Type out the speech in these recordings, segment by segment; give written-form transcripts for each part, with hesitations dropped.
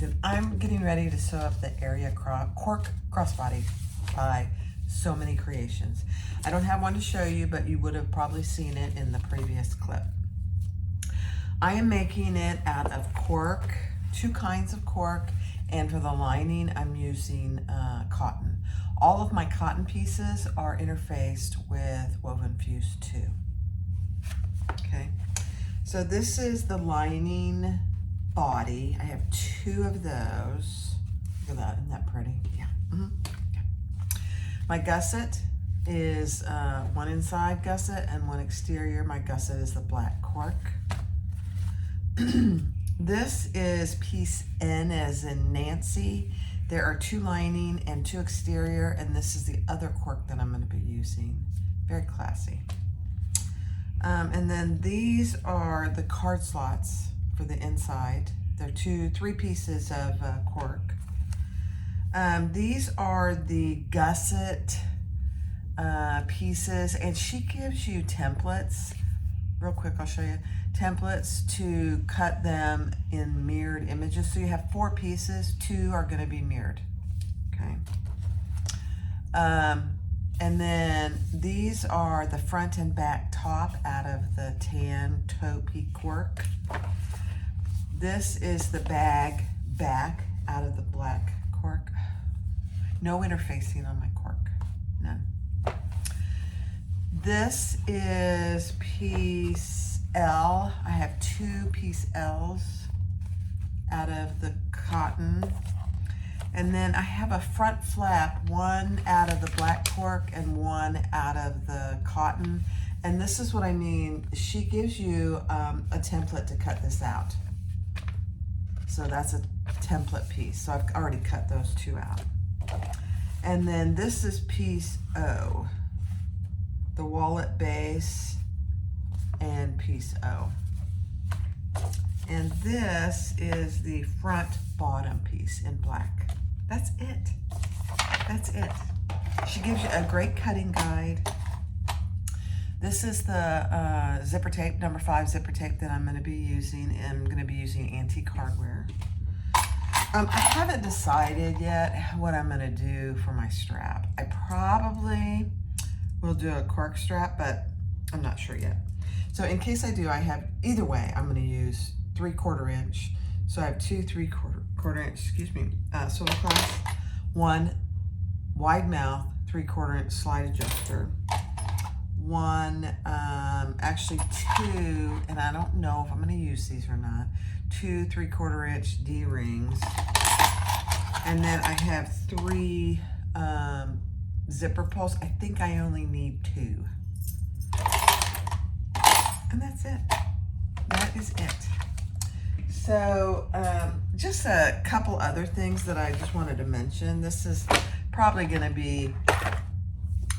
and I'm getting ready to sew up the Aria Crossbody by So Many Creations. I don't have one to show you, but you would have probably seen it in the previous clip. I am making it out of cork, 2 kinds of cork, and for the lining I'm using cotton. All of my cotton pieces are interfaced with Woven Fuse 2. Okay, so this is the lining body. I have 2 of those. Look at that, isn't that pretty? Yeah. Okay. My gusset is one inside gusset and one exterior. My gusset is the black cork. This is piece N as in Nancy. There are 2 lining and 2 exterior, and this is the other cork that I'm going to be using. Very classy. And then these are the card slots for the inside. They're 3 pieces of cork. These are the gusset pieces, and she gives you templates. Real quick, I'll show you. Templates to cut them in mirrored images. So you have 4 pieces, 2 are going to be mirrored. Okay. And then these are the front and back top out of the tan taupey cork. This is the bag back out of the black cork. No interfacing on my cork, none. This is piece L. I have 2 piece L's out of the cotton. And then I have a front flap, 1 out of the black cork and 1 out of the cotton. And this is what I mean. She gives you a template to cut this out. So that's a template piece. So I've already cut those 2 out. And then this is piece O, the wallet base and piece O. And this is the front bottom piece in black. That's it. That's it. She gives you a great cutting guide. This is the zipper tape, number 5 zipper tape that I'm going to be using, and I'm going to be using antique hardware. I haven't decided yet what I'm going to do for my strap. I probably will do a cork strap, but I'm not sure yet. So in case I do, I have, either way, I'm going to use 3/4 inch. So I have 2 3/4 inch, swivel clasp, 1 wide mouth 3/4 inch slide adjuster, 1, actually 2, and I don't know if I'm going to use these or not, 2 3/4 inch D-rings, and then I have 3 zipper pulls. I think I only need 2. And that's it. That is it. So just a couple other things that I just wanted to mention. This is probably going to be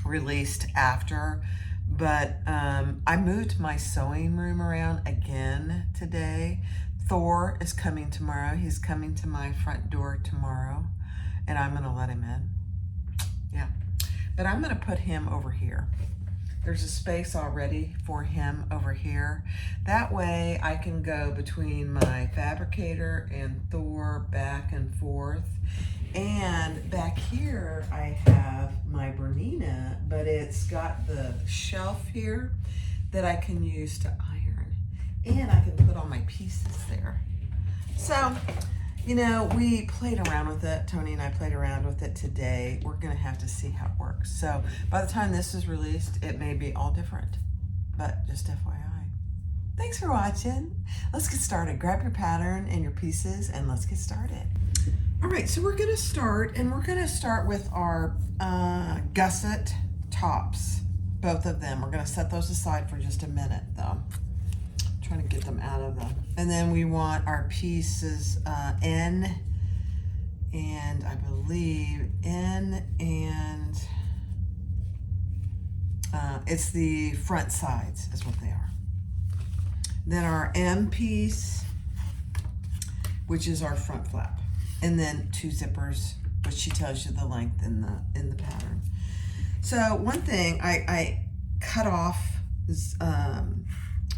released after, but I moved my sewing room around again today. Thor is coming tomorrow. He's coming to my front door tomorrow, and I'm going to let him in. Yeah. But I'm going to put him over here. There's a space already for him over here. That way I can go between my fabricator and Thor back and forth. And back here I have my Bernina, but it's got the shelf here that I can use to iron. And I can put all my pieces there. So, you know, we played around with it. Tony and I played around with it today. We're gonna have to see how it works. So by the time this is released, it may be all different, but just FYI. Thanks for watching. Let's get started. Grab your pattern and your pieces and let's get started. All right, so we're gonna start, and we're gonna start with our gusset tops, both of them. We're gonna set those aside for just a minute though. Trying to get them out of them. And then we want our pieces N, and I believe N, and it's the front sides is what they are. Then our M piece, which is our front flap, and then 2 zippers, which she tells you the length in the pattern. So one thing I cut off is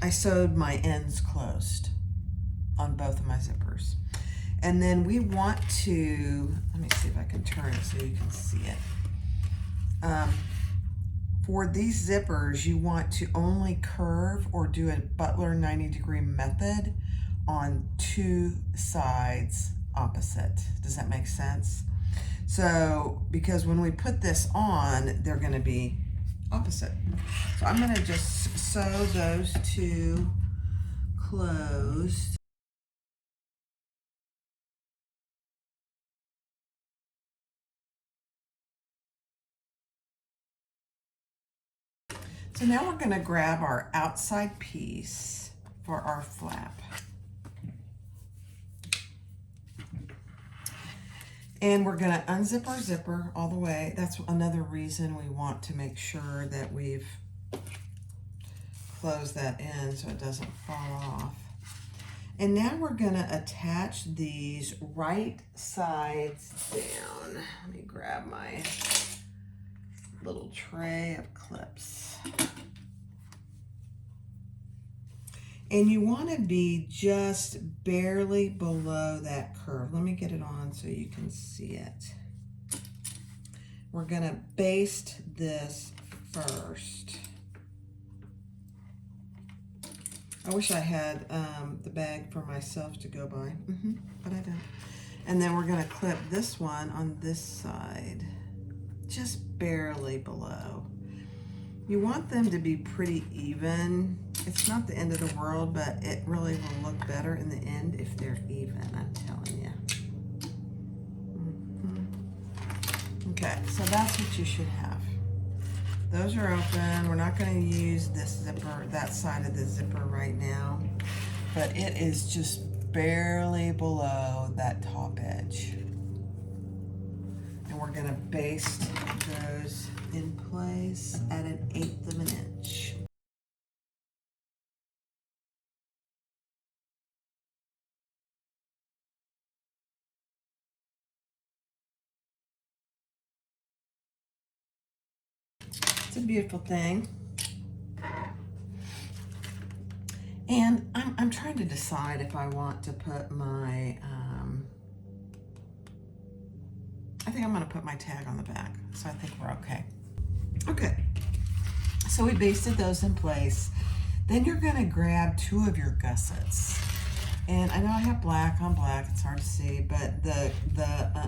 I sewed my ends closed on both of my zippers. And then we want to, let me see if I can turn it so you can see it. For these zippers, you want to only curve or do a Butler 90-degree method on two sides opposite. Does that make sense? So, because when we put this on, they're gonna be opposite. So I'm gonna just sew those two closed. So now we're gonna grab our outside piece for our flap. And we're gonna unzip our zipper all the way. That's another reason we want to make sure that we've closed that in so it doesn't fall off. And now we're gonna attach these right sides down. Let me grab my little tray of clips. And you want to be just barely below that curve. Let me get it on so you can see it. We're going to baste this first. I wish I had the bag for myself to go by, but I don't. And then we're going to clip this one on this side, just barely below. You want them to be pretty even. It's not the end of the world, but it really will look better in the end if they're even, I'm telling you. Okay, so that's what you should have. Those are open. We're not going to use this zipper, that side of the zipper right now, but it is just barely below that top edge. And we're going to baste those in place at 1/8 of an inch. It's a beautiful thing. And I'm trying to decide if I want to put my, I think I'm gonna put my tag on the back. So I think we're okay. Okay, so we basted those in place. Then you're gonna grab 2 of your gussets. And I know I have black on black, it's hard to see, but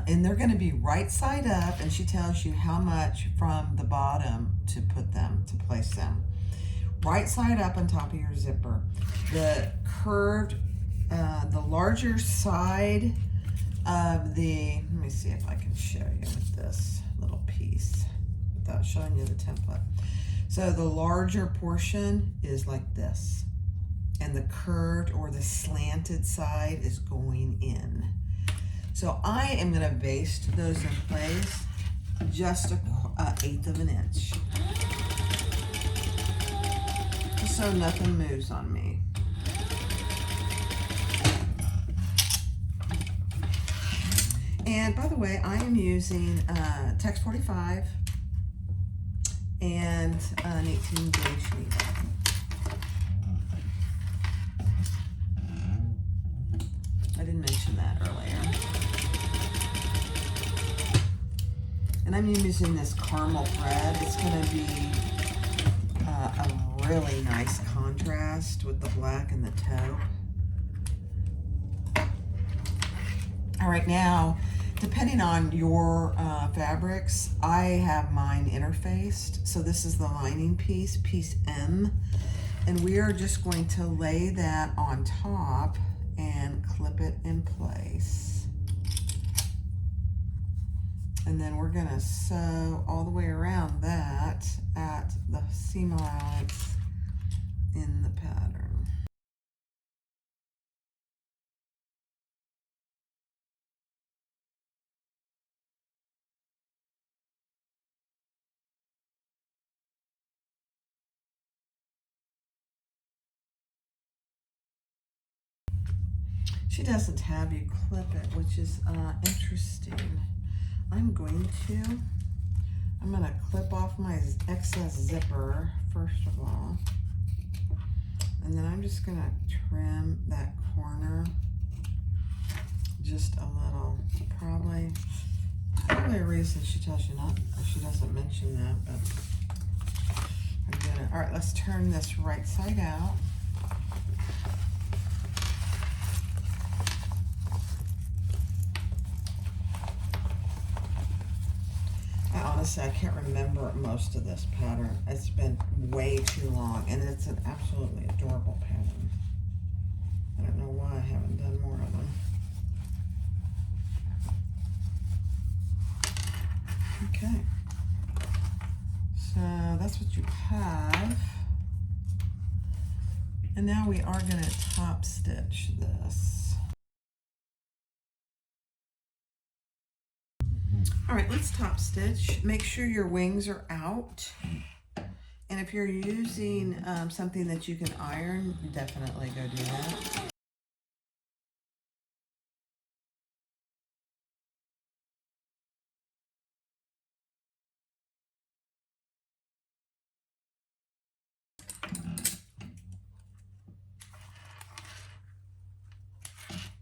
and they're gonna be right side up, and she tells you how much from the bottom to put them, to place them. Right side up on top of your zipper. The curved, the larger side of the, let me see if I can show you with this little piece without showing you the template. So the larger portion is like this, and the curved or the slanted side is going in. So I am gonna baste those in place just 1/8 of an inch, just so nothing moves on me. And by the way, I am using Tex 45 and an 18 gauge needle. I didn't mention that earlier. And I'm using this caramel thread. It's gonna be a really nice contrast with the black and the taupe. All right, now, depending on your fabrics, I have mine interfaced. So this is the lining piece, piece M, and we are just going to lay that on top and clip it in place. And then we're gonna sew all the way around that at the seam allowance in the pattern. She doesn't have you clip it, which is interesting. I'm going to clip off my excess zipper first of all, and then I'm just going to trim that corner just a little, probably a reason she tells you not, or she doesn't mention that, but I'm gonna, all right, let's turn this right side out. Honestly, I can't remember most of this pattern. It's been way too long, and it's an absolutely adorable pattern. I don't know why I haven't done more of them. Okay, so that's what you have. And now we are going to top stitch this. All right, let's top stitch. Make sure your wings are out. And if you're using something that you can iron, definitely go do that.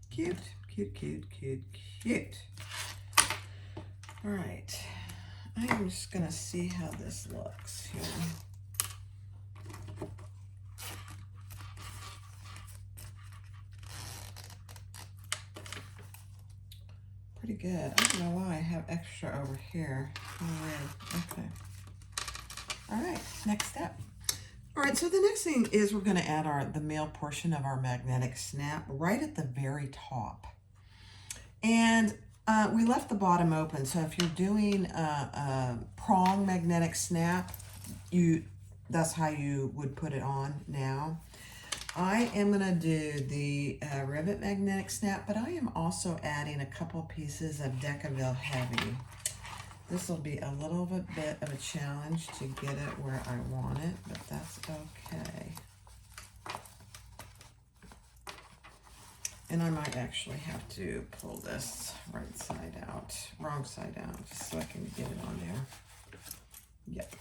Cute, cute, cute, cute, cute. All right, I'm just gonna see how this looks here. Pretty good. I don't know why I have extra over here. Oh, weird. Okay. All right, next step. All right, so the next thing is we're gonna add the male portion of our magnetic snap right at the very top. And we left the bottom open, so if you're doing a prong magnetic snap, that's how you would put it on now. I am going to do the rivet magnetic snap, but I am also adding a couple pieces of Decaville Heavy. This will be a little bit of a challenge to get it where I want it, but that's okay. And I might actually have to pull this right side out, wrong side out, just so I can get it on there. Yep.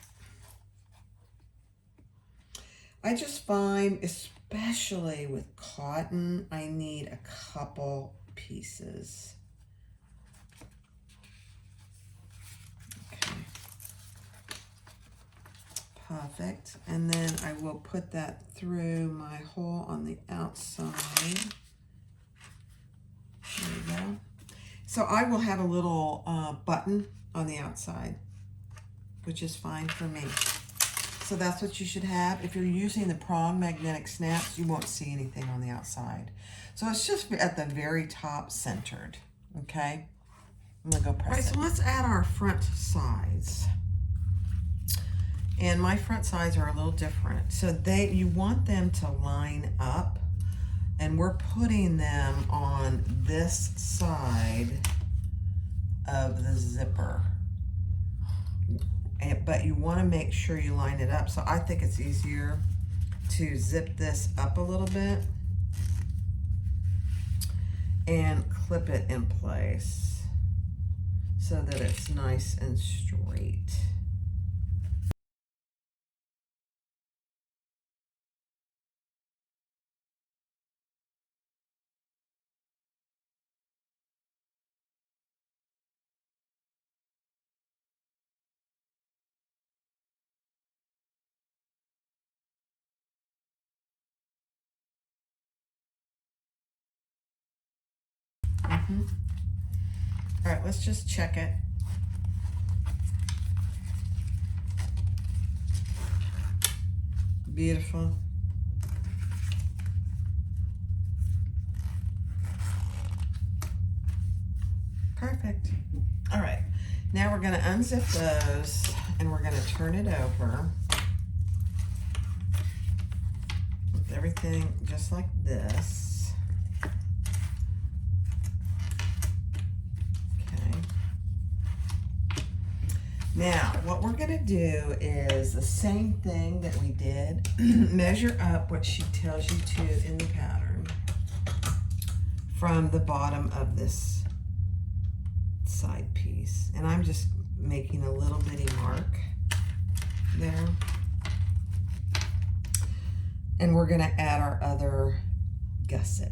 I just find, especially with cotton, I need a couple pieces. Okay. Perfect. And then I will put that through my hole on the outside. There we go. So I will have a little button on the outside, which is fine for me. So that's what you should have. If you're using the prong magnetic snaps, you won't see anything on the outside. So it's just at the very top centered, okay? I'm gonna go press it. All right, so let's add our front sides. And my front sides are a little different. So you want them to line up, and we're putting them on this side of the zipper. But you want to make sure you line it up. So I think it's easier to zip this up a little bit and clip it in place so that it's nice and straight. All right, let's just check it. Beautiful. Perfect. All right, now we're going to unzip those and we're going to turn it over with everything just like this. Now, what we're going to do is the same thing that we did. Measure up what she tells you to in the pattern from the bottom of this side piece. And I'm just making a little bitty mark there. And we're going to add our other gusset.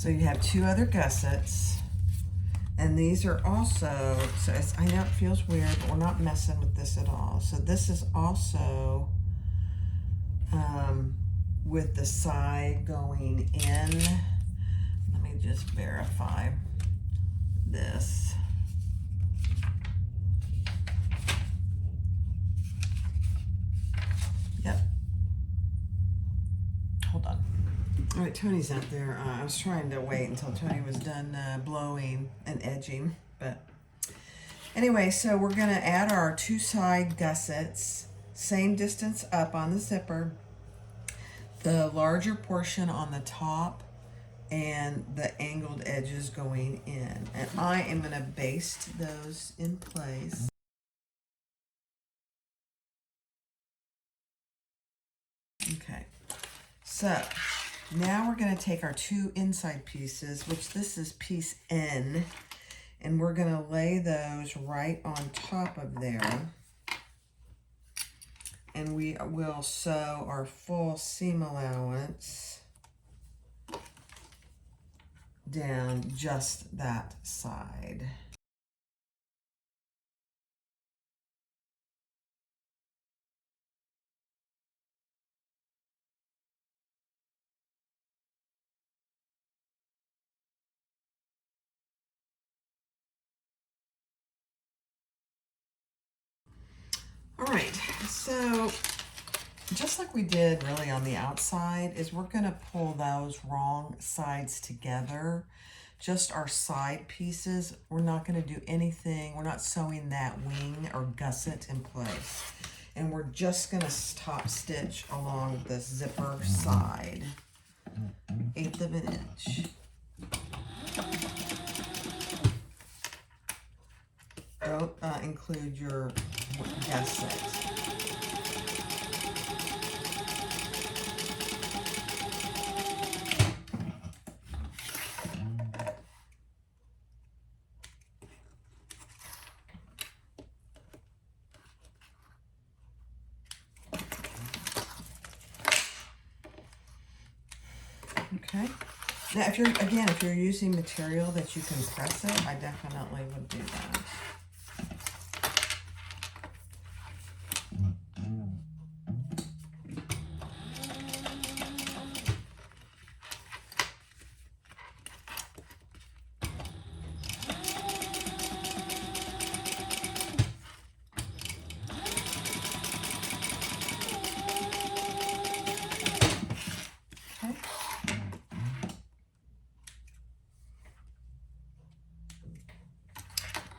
So you have two other gussets, and these are also, so it's, I know it feels weird, but we're not messing with this at all. So this is also with the side going in. Let me just verify this. Yep. Hold on. All right, Tony's out there. I was trying to wait until Tony was done blowing and edging, but anyway, so we're gonna add our two side gussets, same distance up on the zipper, the larger portion on the top, and the angled edges going in. And I am gonna baste those in place. Okay, so now we're gonna take our two inside pieces, which this is piece N, and we're gonna lay those right on top of there. And we will sew our full seam allowance down just that side. All right, so just like we did really on the outside, is we're gonna pull those wrong sides together, just our side pieces. We're not gonna do anything, we're not sewing that wing or gusset in place. And we're just gonna top stitch along the zipper side, 1/8 of an inch. Don't include your gusset. Okay. Now, if you're using material that you can press it, I definitely would do that.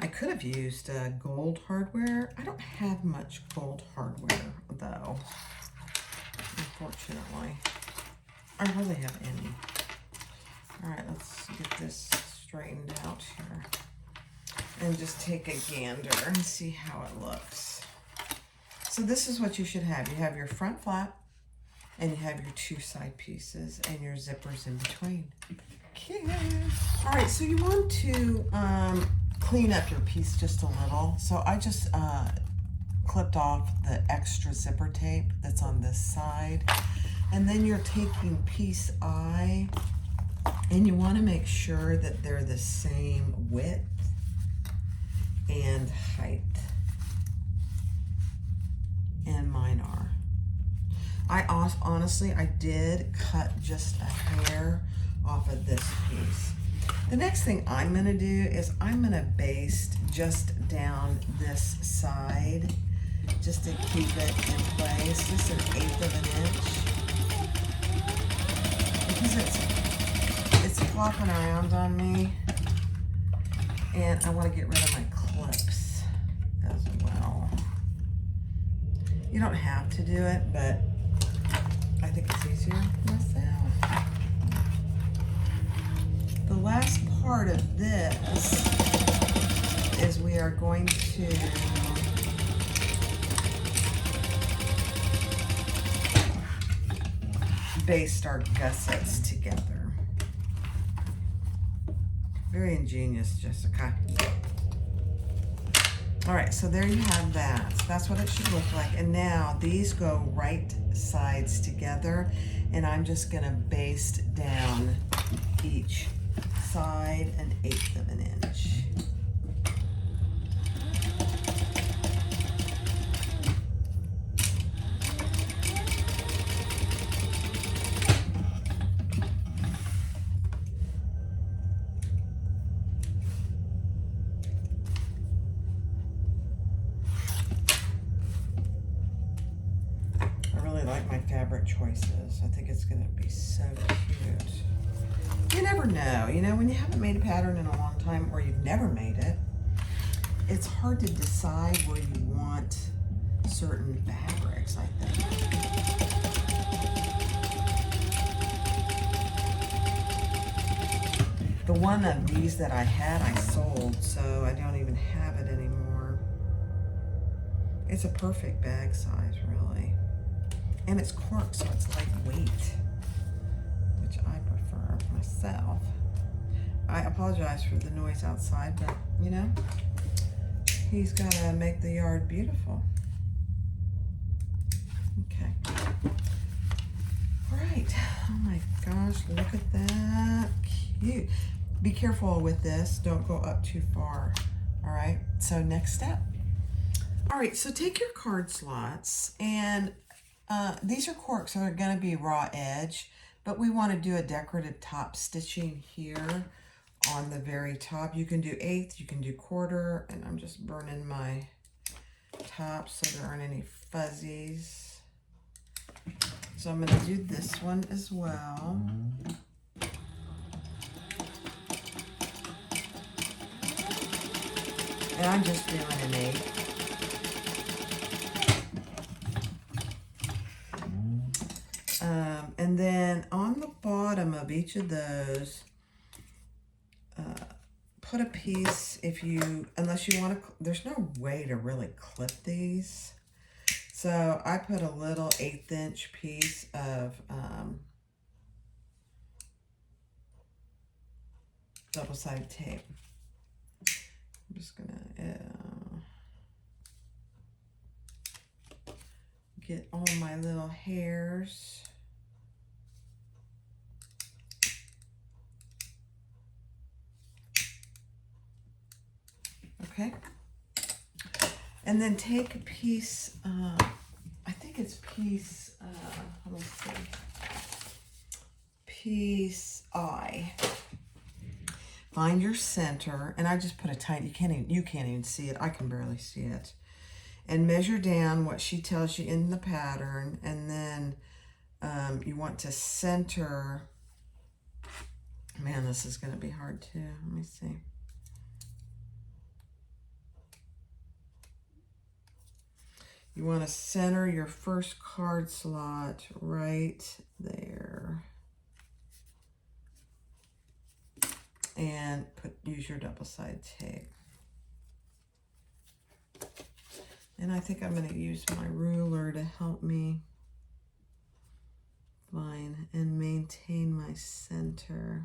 I could have used gold hardware. I don't have much gold hardware though, unfortunately. I hardly have any. All right, let's get this straightened out here and just take a gander and see how it looks. So this is what you should have. You have your front flap and you have your two side pieces and your zippers in between. Okay. All right, so you want to clean up your piece just a little. So I just clipped off the extra zipper tape that's on this side. And then you're taking piece I, and you want to make sure that they're the same width and height. And mine are. Honestly, I did cut just a hair off of this piece. The next thing I'm going to do is I'm going to baste just down this side just to keep it in place, just 1/8 of an inch, because it's flopping around on me and I want to get rid of my clips as well. You don't have to do it, but I think it's easier myself. The last part of this is we are going to baste our gussets together. Very ingenious, Jessica. All right, so there you have that. That's what it should look like. And now these go right sides together, and I'm just gonna baste down each side, 1/8 of an inch. Fabric choices. I think it's gonna be so cute. You never know, you know, when you haven't made a pattern in a long time or you've never made it, it's hard to decide where you want certain fabrics, I think. The one of these that I had, I sold, so I don't even have it anymore. It's a perfect bag size, really. And it's cork, so it's lightweight, which I prefer myself. I apologize for the noise outside, but you know, he's got to make the yard beautiful. Okay. All right. Oh my gosh, look at that. Cute. Be careful with this. Don't go up too far. All right. So next step. All right. So take your card slots and these are corks, so they're going to be raw edge, but we want to do a decorative top stitching here on the very top. You can do 1/8, you can do 1/4, and I'm just burning my top so there aren't any fuzzies. So I'm going to do this one as well. And I'm just doing an 1/8. And then on the bottom of each of those, put a piece, unless you want to, there's no way to really clip these. So I put a little 1/8 inch piece of double-sided tape. I'm just gonna get all my little hairs. Okay. And then take a piece, I think it's piece, let me see, piece I. Find your center, and I just put a tiny, you can't even see it. I can barely see it. And measure down what she tells you in the pattern, and then you want to center. Man, this is going to be hard too. Let me see. You want to center your first card slot right there. And use your double-sided tape. And I think I'm going to use my ruler to help me find and maintain my center.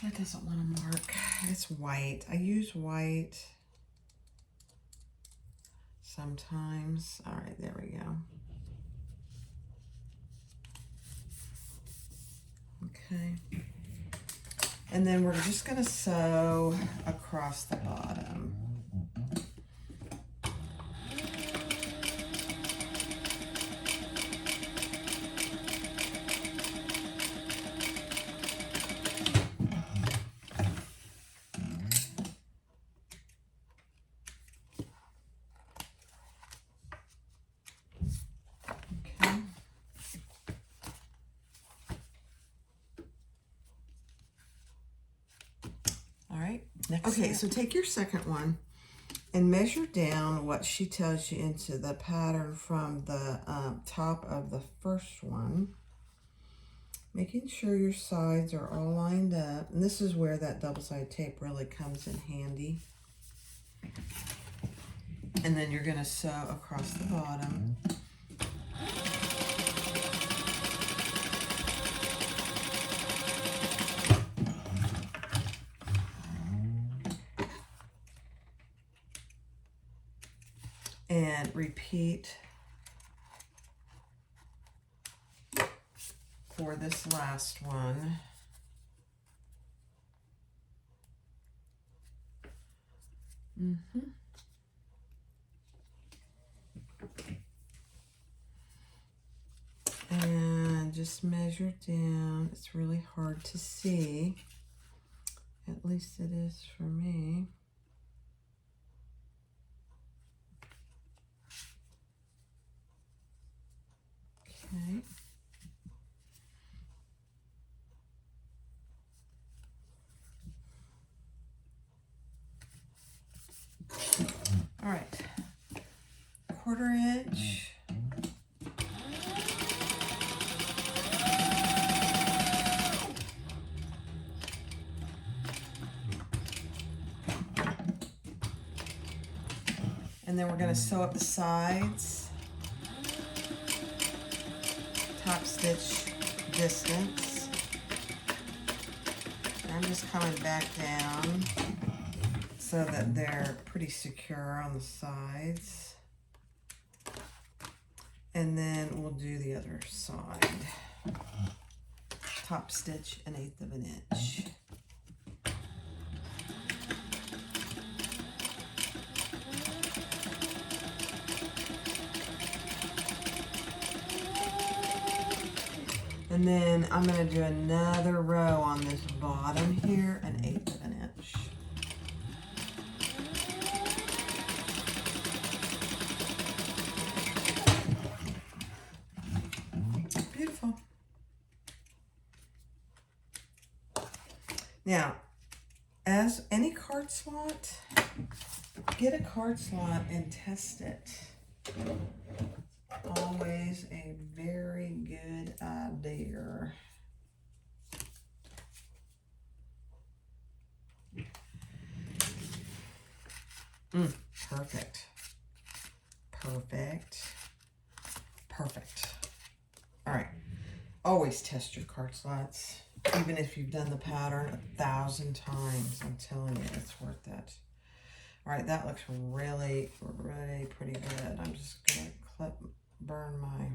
That doesn't want to mark. It's white. I use white sometimes. All right, there we go. Okay. And then we're just going to sew across the bottom. Okay, so take your second one and measure down what she tells you into the pattern from the top of the first one, making sure your sides are all lined up. And this is where that double-sided tape really comes in handy. And then you're going to sew across the bottom. and repeat for this last one. And just measure down. It's really hard to see. At least it is for me. Okay. All right. 1/4 inch. And then we're going to sew up the sides, top stitch distance. And I'm just coming back down so that they're pretty secure on the sides. And then we'll do the other side. Top stitch 1/8 of an inch. And then I'm going to do another row on this bottom here, 1/8 of an inch. Beautiful. Now, as any card slot, get a card slot and test it. Always a very good idea. Perfect. Perfect. Perfect. All right. Always test your card slots, even if you've done the pattern 1,000 times. I'm telling you, it's worth it. All right, that looks really, really pretty good. I'm just gonna burn my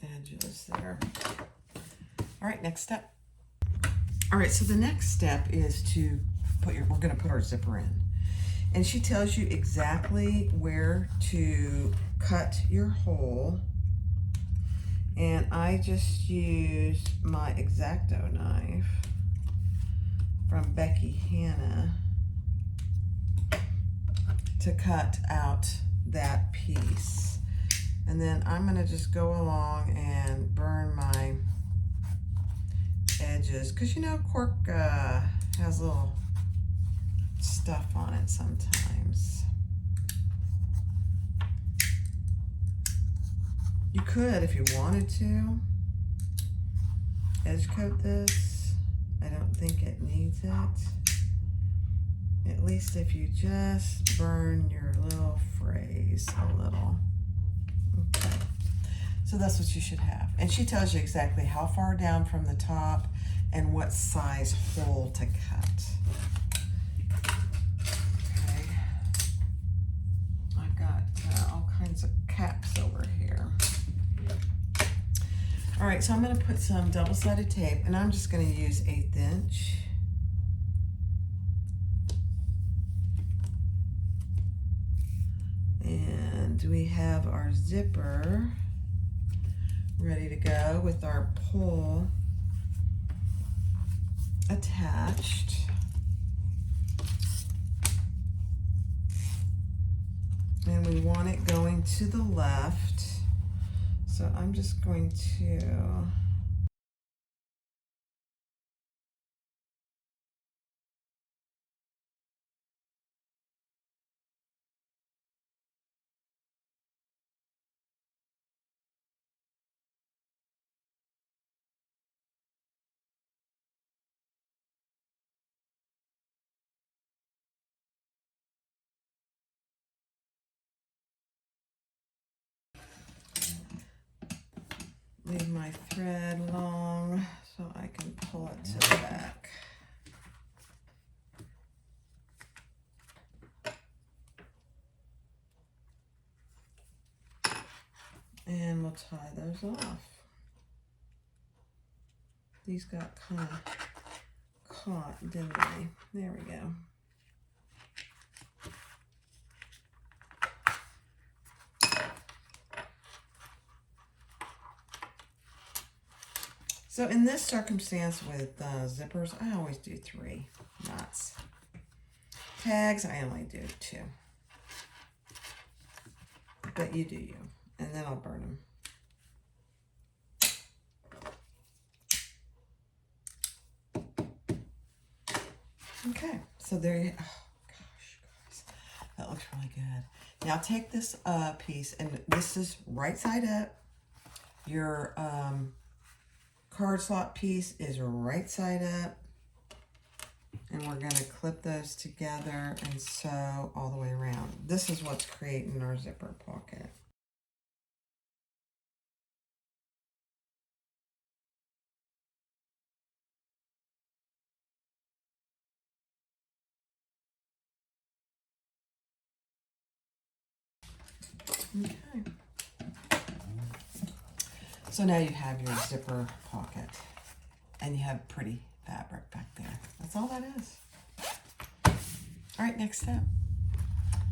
edges there. All right, next step. All right, so the next step is to we're gonna put our zipper in. And she tells you exactly where to cut your hole. And I just used my X-Acto knife from Becky Hanna to cut out that piece. And then I'm gonna just go along and burn my edges, because you know cork has little stuff on it sometimes. You could, if you wanted to, edge coat this. I don't think it needs it. At least if you just burn your little phrase a little. Okay. So that's what you should have. And she tells you exactly how far down from the top and what size hole to cut. Okay. I've got all kinds of caps over here. All right, so I'm going to put some double-sided tape, and I'm just going to use 1/8 inch. And we have our zipper ready to go with our pole attached. And we want it going to the left. So I'm just going to leave my thread long so I can pull it to the back. tie those off. These got kind of caught, didn't they? There we go. So in this circumstance with zippers, I always do 3 knots. Tags, I only do 2. But you do you. And then I'll burn them. Okay, so there you, oh gosh, guys, that looks really good. Now take this piece, and this is right side up. Your card slot piece is right side up, and we're going to clip those together and sew all the way around. This is what's creating our zipper pocket. Okay. So now you have your zipper pocket, and you have pretty fabric back there. That's all that is. All right, next step.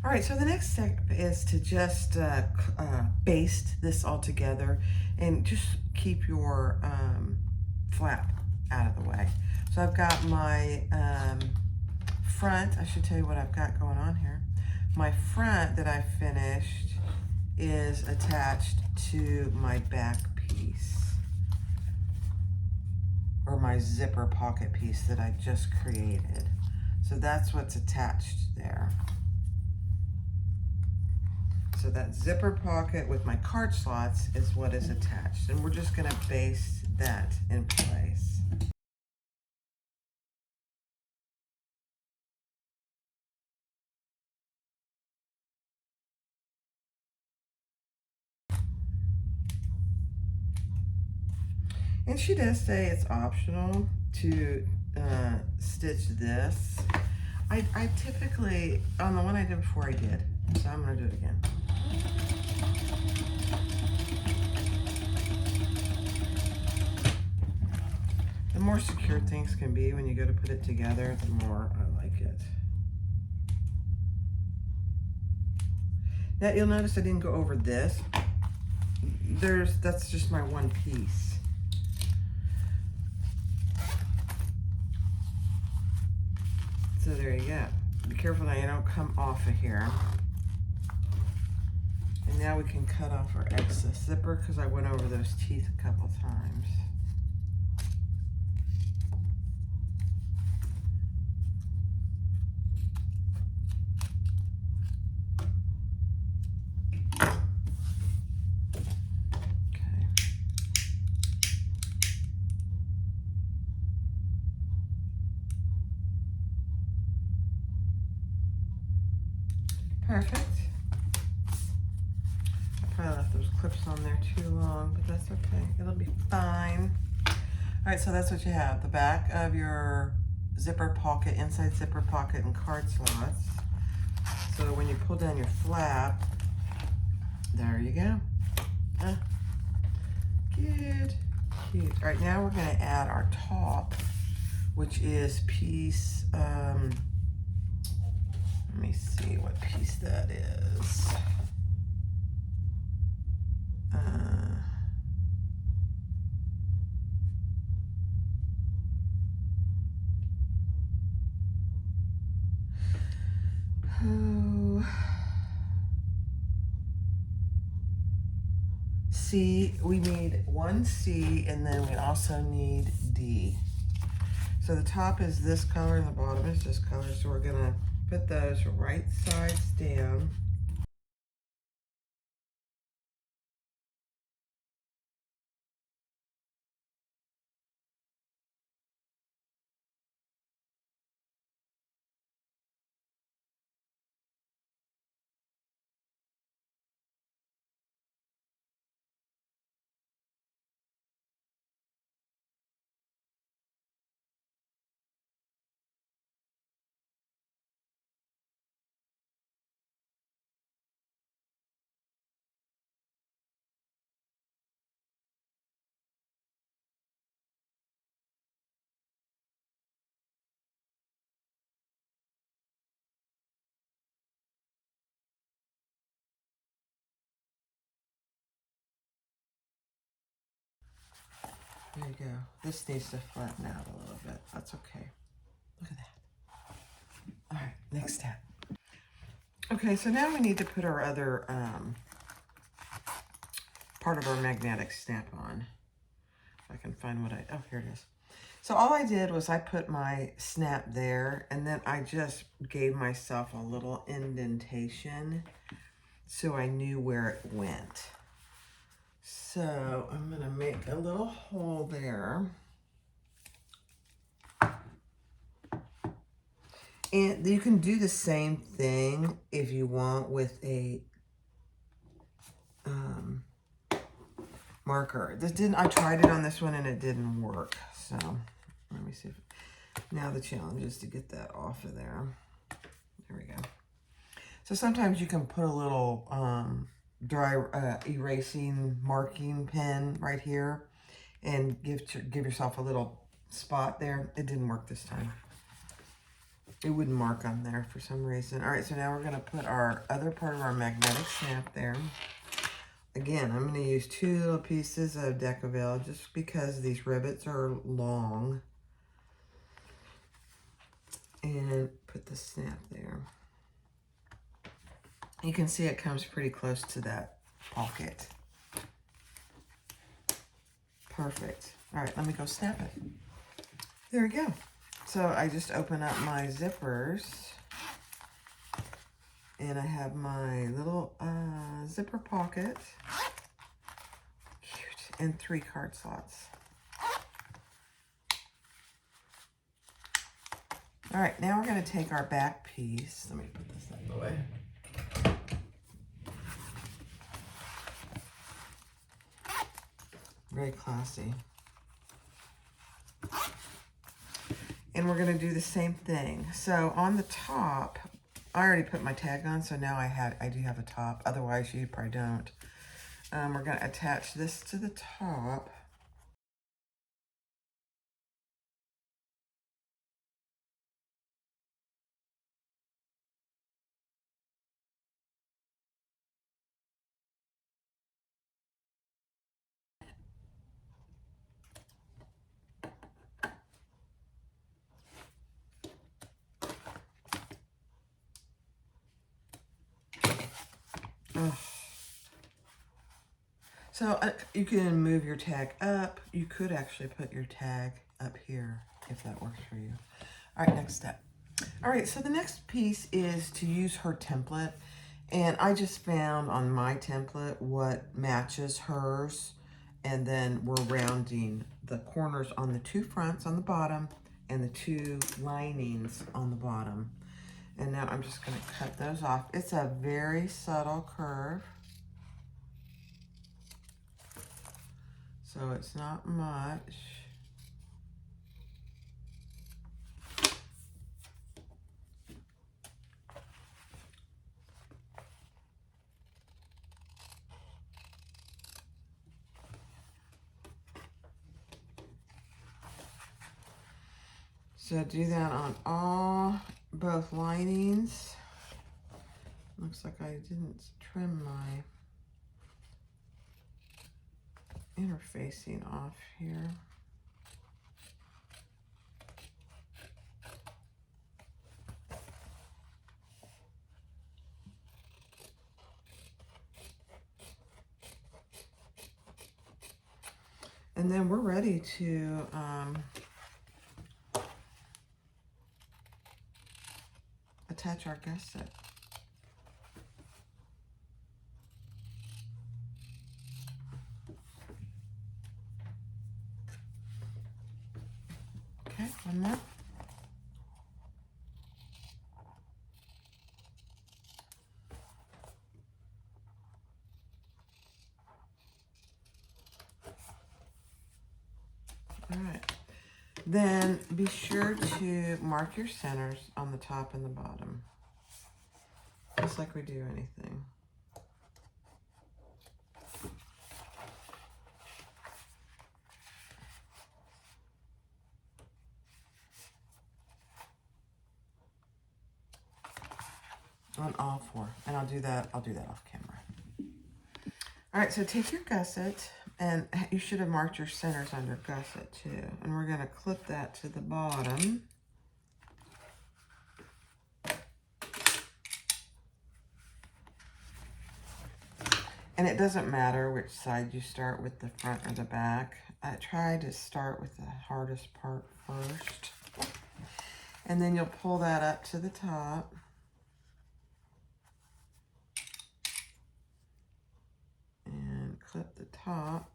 All right, so the next step is to just baste this all together and just keep your flap out of the way. So I've got my front. I should tell you what I've got going on here. My front that I finished is attached to my back piece, or my zipper pocket piece that I just created. So that's what's attached there. So that zipper pocket with my card slots is what is attached, and we're just going to baste that in place. And she does say it's optional to stitch this. I typically, on the one I did before, I did, so I'm going to do it again. The more secure things can be when you go to put it together, the more I like it. Now you'll notice I didn't go over this. That's just my one piece. So there you go. Be careful now you don't come off of here. And now we can cut off our excess zipper because I went over those teeth a couple times. Perfect. I probably left those clips on there too long, but that's okay. It'll be fine. All right, so that's what you have. The back of your zipper pocket, inside zipper pocket, and card slots. So when you pull down your flap, there you go. Good. Cute. All right, now we're going to add our top, which is piece, let me see what piece that is. C, we need 1 C, and then we also need D. So the top is this color and the bottom is this color, so we're going to put those right sides down. There you go. This needs to flatten out a little bit. That's okay. Look at that. All right, next step. Okay, so now we need to put our other part of our magnetic snap on. If I can find what oh, here it is. So all I did was I put my snap there, and then I just gave myself a little indentation so I knew where it went. So I'm gonna make a little hole there. And you can do the same thing if you want with a marker. This didn't, I tried it on this one and it didn't work. So let me see if, now the challenge is to get that off of there. There we go. So sometimes you can put a little dry erasing marking pen right here and give yourself a little spot there. It didn't work this time. It wouldn't mark on there for some reason. All right, so now we're gonna put our other part of our magnetic snap there. Again, I'm gonna use 2 little pieces of Decaville just because these rivets are long. And put the snap there. You can see it comes pretty close to that pocket. Perfect. All right, let me go snap it. There we go. So I just open up my zippers, and I have my little zipper pocket. Cute. And 3 card slots. All right, now we're going to take our back piece. Let me put this out of the way. Very classy. And we're going to do the same thing. So on the top, I already put my tag on, so now I do have a top. Otherwise, you probably don't. We're going to attach this to the top. Oh. So you can move your tag up. You could actually put your tag up here if that works for you. All right, next step. All right, so the next piece is to use her template. And I just found on my template what matches hers. And then we're rounding the corners on the 2 fronts on the bottom and the 2 linings on the bottom. And now I'm just going to cut those off. It's a very subtle curve. So it's not much. So do that on both linings. Looks like I didn't trim my interfacing off here. And then we're ready to attach our gusset. Okay, one more. All right. Then be sure to mark your centers on the top and the bottom, just like we do anything. On all 4, and I'll do that off camera. All right, so take your gusset And you should have marked your centers on your gusset too. And we're going to clip that to the bottom. And it doesn't matter which side you start with, the front or the back. I try to start with the hardest part first. And then you'll pull that up to the top. And clip the top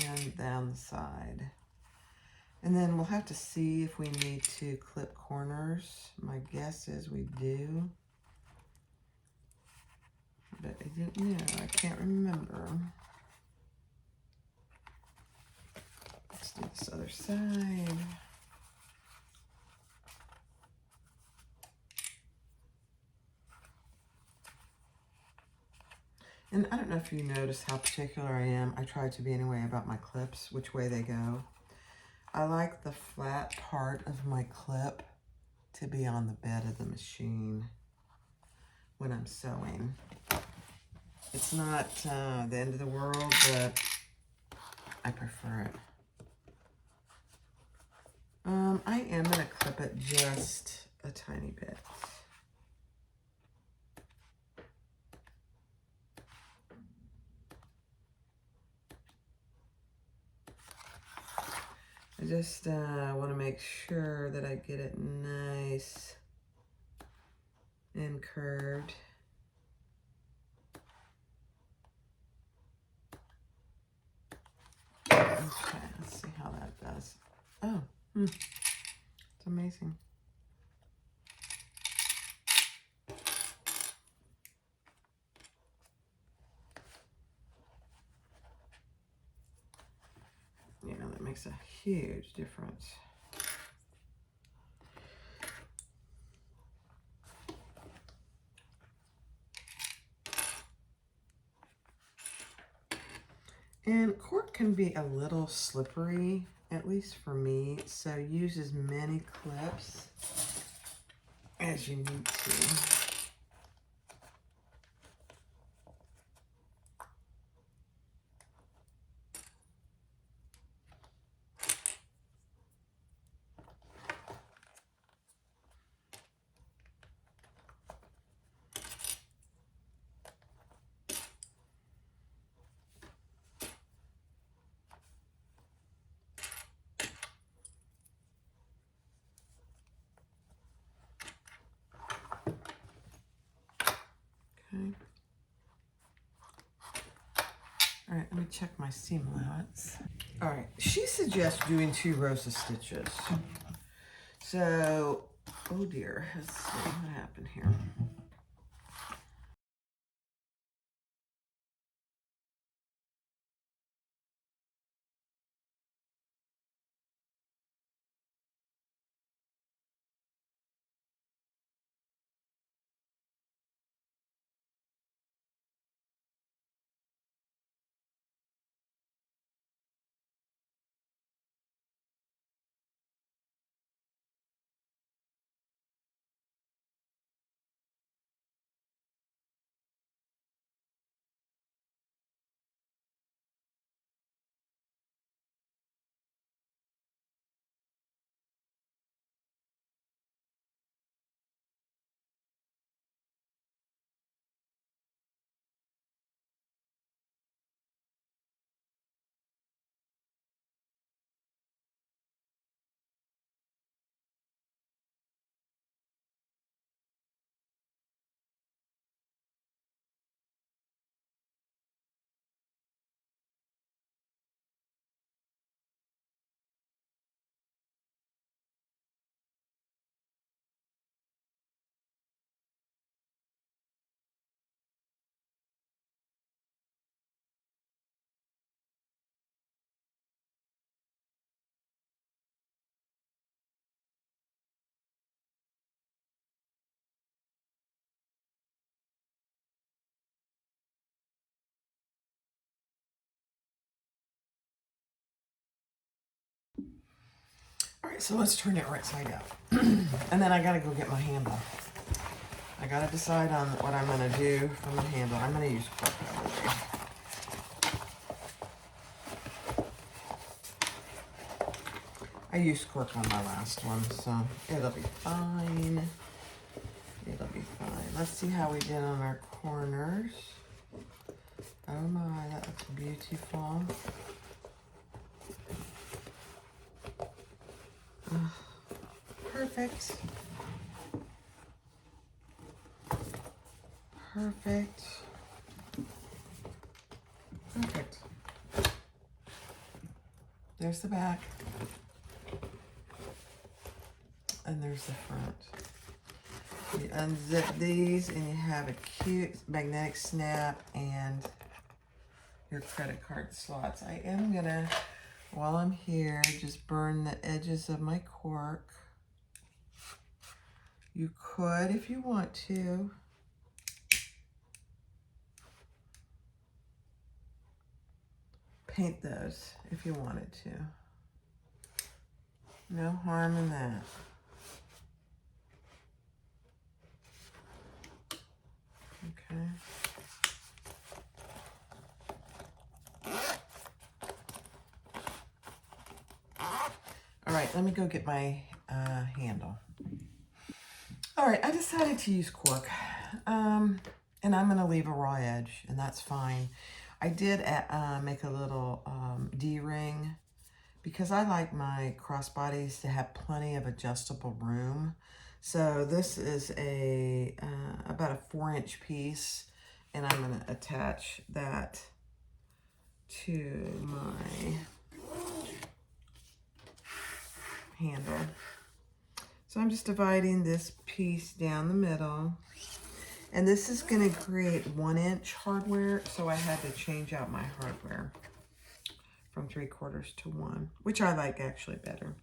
and down the side. And then we'll have to see if we need to clip corners. My guess is we do. But I don't know, I can't remember. Let's do this other side. And I don't know if you notice how particular I am. I try to be anyway about my clips, which way they go. I like the flat part of my clip to be on the bed of the machine when I'm sewing. It's not the end of the world, but I prefer it. I am going to clip it just a tiny bit. I just want to make sure that I get it nice and curved. Okay, let's see how that does. Oh, it's amazing. Yeah, that makes a huge difference. And cork can be a little slippery, at least for me, so use as many clips as you need to. Okay. All right, let me check my seam allowance. All right, she suggests doing 2 rows of stitches. So, oh dear, let's see what happened here. All right, so let's turn it right side out. And then I gotta go get my handle. I gotta decide on what I'm gonna do for my handle. I'm gonna use cork probably. I used cork on my last one, so it'll be fine. It'll be fine. Let's see how we did on our corners. Oh my, that looks beautiful. Perfect. Perfect. Perfect. There's the back. And there's the front. You unzip these and you have a cute magnetic snap and your credit card slots. I am gonna, while I'm here, just burn the edges of my cork. You could, if you want to, paint those if you wanted to. No harm in that. Okay. All right, let me go get my handle. All right, I decided to use cork, and I'm gonna leave a raw edge, and that's fine. I did make a little D-ring because I like my crossbodies to have plenty of adjustable room. So this is a about a 4-inch piece, and I'm gonna attach that to my handle. So I'm just dividing this piece down the middle. And this is gonna create 1-inch hardware, so I had to change out my hardware from 3/4 to 1, which I like actually better.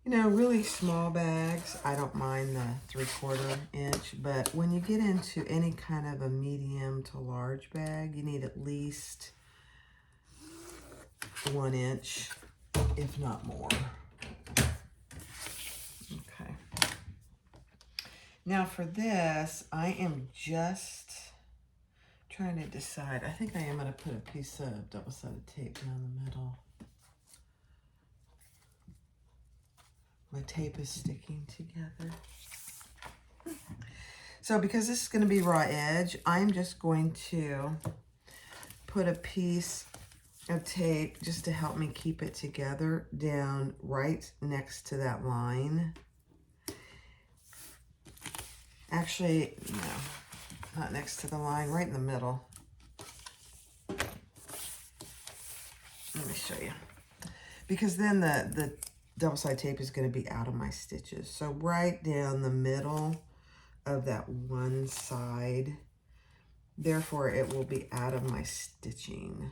You know, really small bags, I don't mind the 3/4 inch, but when you get into any kind of a medium to large bag, you need at least 1 inch, if not more. Okay. Now for this, I am just trying to decide. I think I am going to put a piece of double-sided tape down the middle. My tape is sticking together. So because this is going to be raw edge, I'm just going to put a piece of tape just to help me keep it together down right next to that line. Actually, no, not next to the line, right in the middle. Let me show you. Because then the double-sided tape is going to be out of my stitches. So right down the middle of that one side, therefore it will be out of my stitching.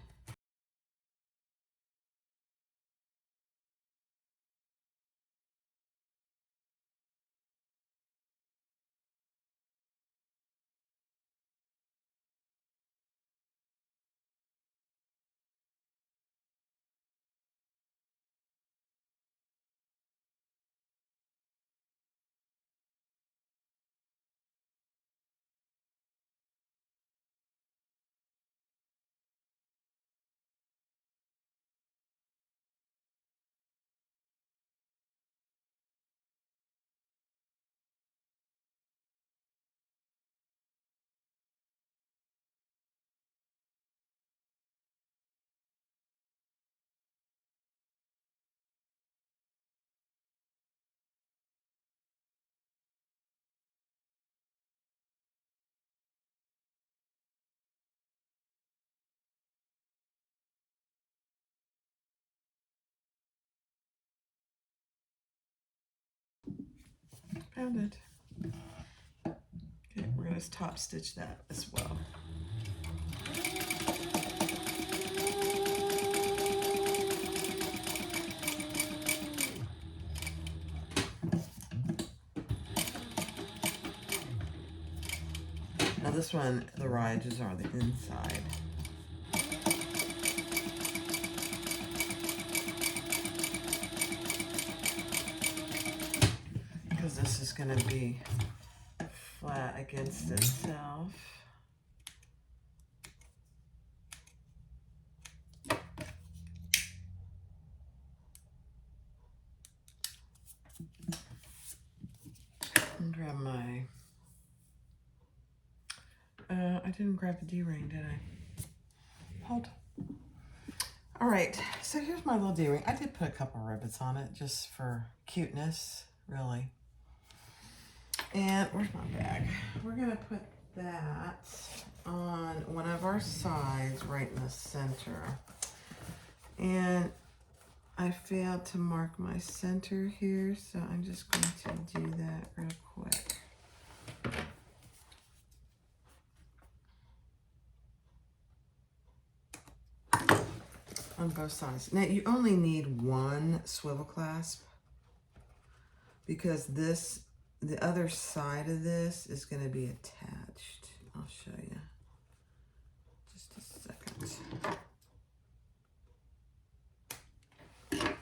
Found it. Okay, we're going to top stitch that as well. Now this one, the raw edges are the inside. Because this is going to be flat against itself. grab my, I didn't grab the D-ring, did I? Hold. All right, so here's my little D-ring. I did put a couple rivets on it just for cuteness, really. And where's my bag? We're gonna put that on one of our sides right in the center. And I failed to mark my center here, so I'm just going to do that real quick. On both sides. Now you only need one swivel clasp because this, the other side of this is going to be attached. I'll show you. Just a second. Okay,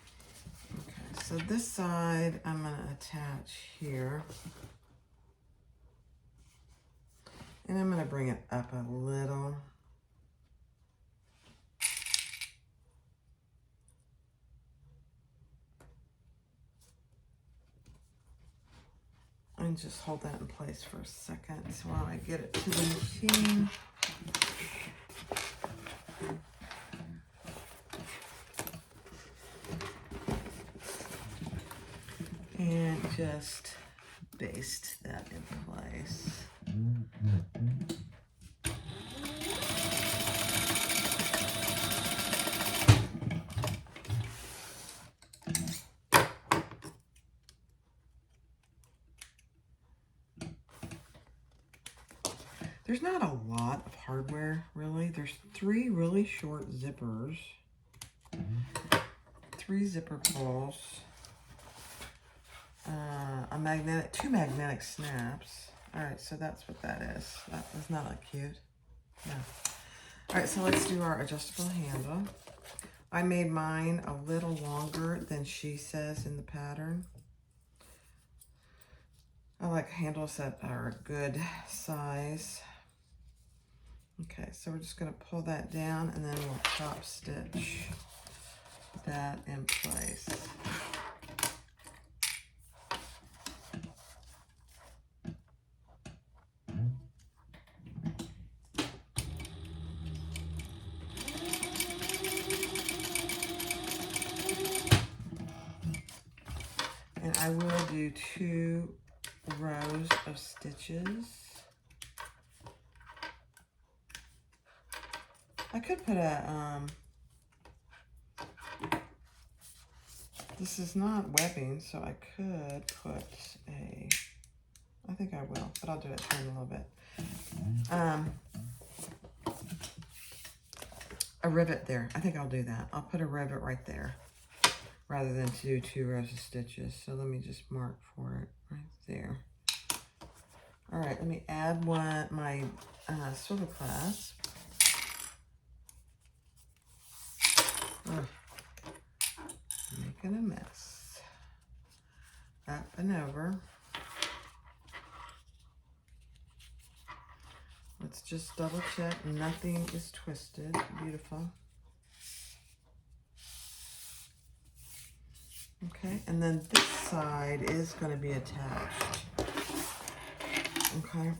so this side I'm going to attach here. And I'm going to bring it up a little. And just hold that in place for a second while I get it to the machine. And just baste that in place. There's not a lot of hardware, really. There's 3 really short zippers, 3 zipper pulls, a magnetic, 2 magnetic snaps. All right, so that's what that is. That not that cute. Yeah. All right, so let's do our adjustable handle. I made mine a little longer than she says in the pattern. I like handles that are a good size. Okay, so we're just going to pull that down and then we'll top stitch that in place. And I will do 2 rows of stitches. I could put a, this is not webbing, so I could put a, I think I will, but I'll do it in a little bit. A rivet there. I think I'll do that. I'll put a rivet right there rather than to do 2 rows of stitches. So let me just mark for it right there. All right, let me add my swivel clasp. Making a mess. Up and over. Let's just double check nothing is twisted. Beautiful. Okay, and then this side is going to be attached. Okay.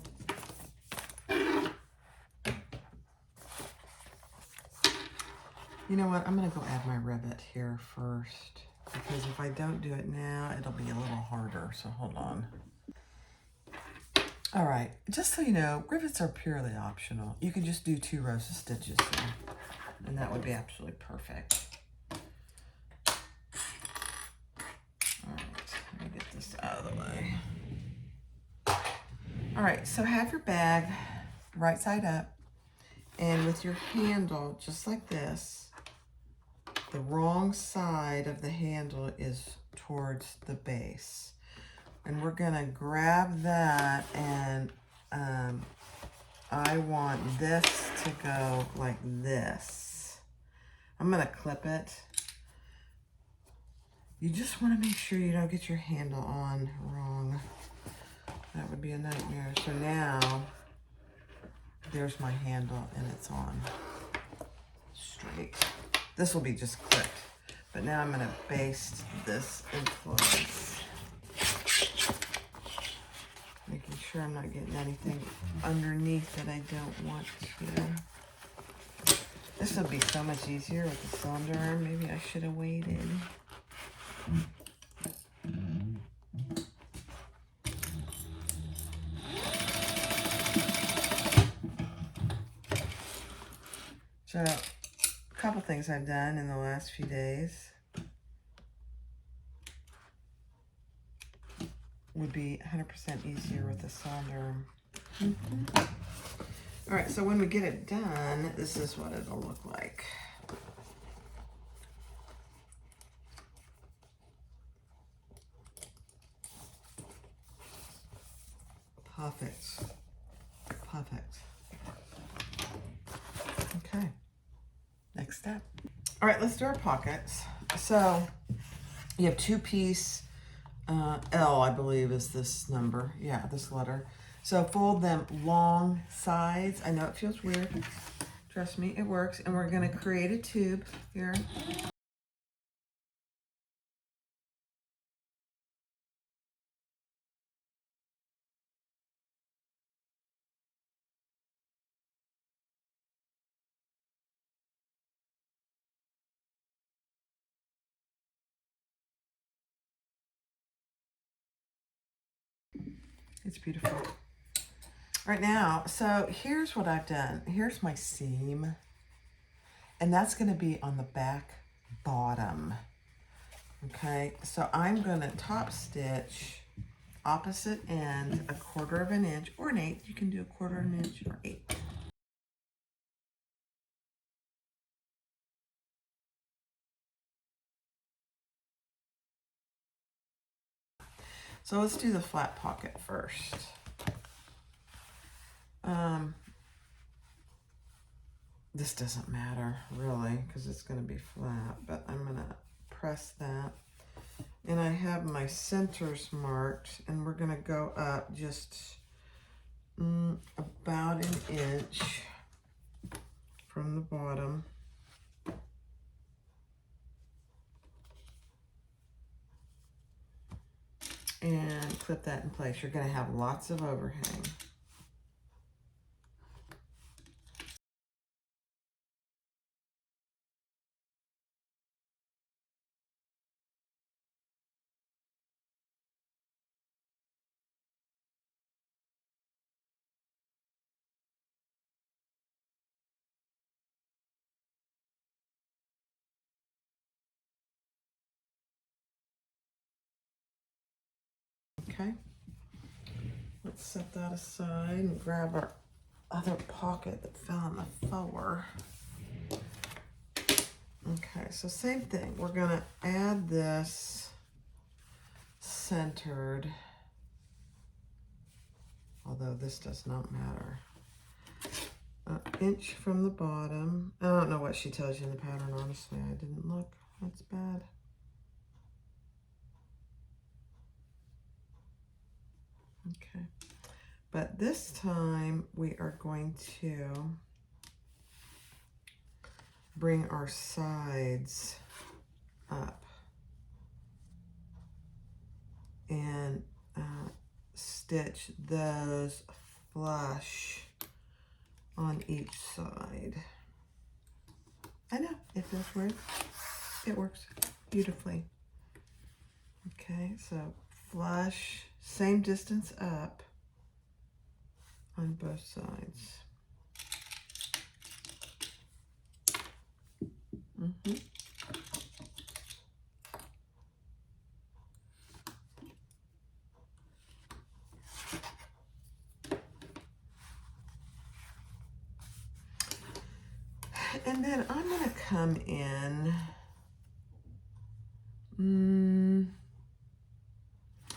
You know what? I'm going to go add my rivet here first, because if I don't do it now, it'll be a little harder. So hold on. All right. Just so you know, rivets are purely optional. You can just do 2 rows of stitches here, and that would be absolutely perfect. All right. Let me get this out of the way. All right. So have your bag right side up, and with your handle just like this. The wrong side of the handle is towards the base. And we're gonna grab that, and I want this to go like this. I'm gonna clip it. You just wanna make sure you don't get your handle on wrong. That would be a nightmare. So now, there's my handle and it's on straight. This will be just clipped, but now I'm going to baste this in place. sure I'm not getting anything underneath that I don't want to. This would be so much easier with the cylinder arm. Maybe I should have waited. So, a couple things I've done in the last few days would be 100% easier with the cylinder. All right, so when we get it done, this is what it'll look like. Perfect. Perfect. Okay. Next step. All right, let's do our pockets. So you have 2-piece L, I believe is this number. Yeah, this letter. So fold them long sides. I know it feels weird. Trust me, it works. And we're going to create a tube here. It's beautiful. Right now, so here's what I've done. Here's my seam. And that's going to be on the back bottom. Okay, so I'm going to top stitch opposite end 1/4 of an inch or an 1/8. You can do 1/4 of an inch or 1/8. So let's do the flat pocket first. This doesn't matter really because it's going to be flat, but I'm going to press that. And I have my centers marked, and we're going to go up just about an inch from the bottom. And clip that in place. You're going to have lots of overhang. Okay, let's set that aside and grab our other pocket that fell on the floor. Okay, so same thing. We're gonna add this centered, although this does not matter. An inch from the bottom. I don't know what she tells you in the pattern, honestly. I didn't look. That's bad. Okay, but this time we are going to bring our sides up and stitch those flush on each side. I know, it feels weird. It works beautifully. Okay, so flush, same distance up on both sides. And then I'm going to come in,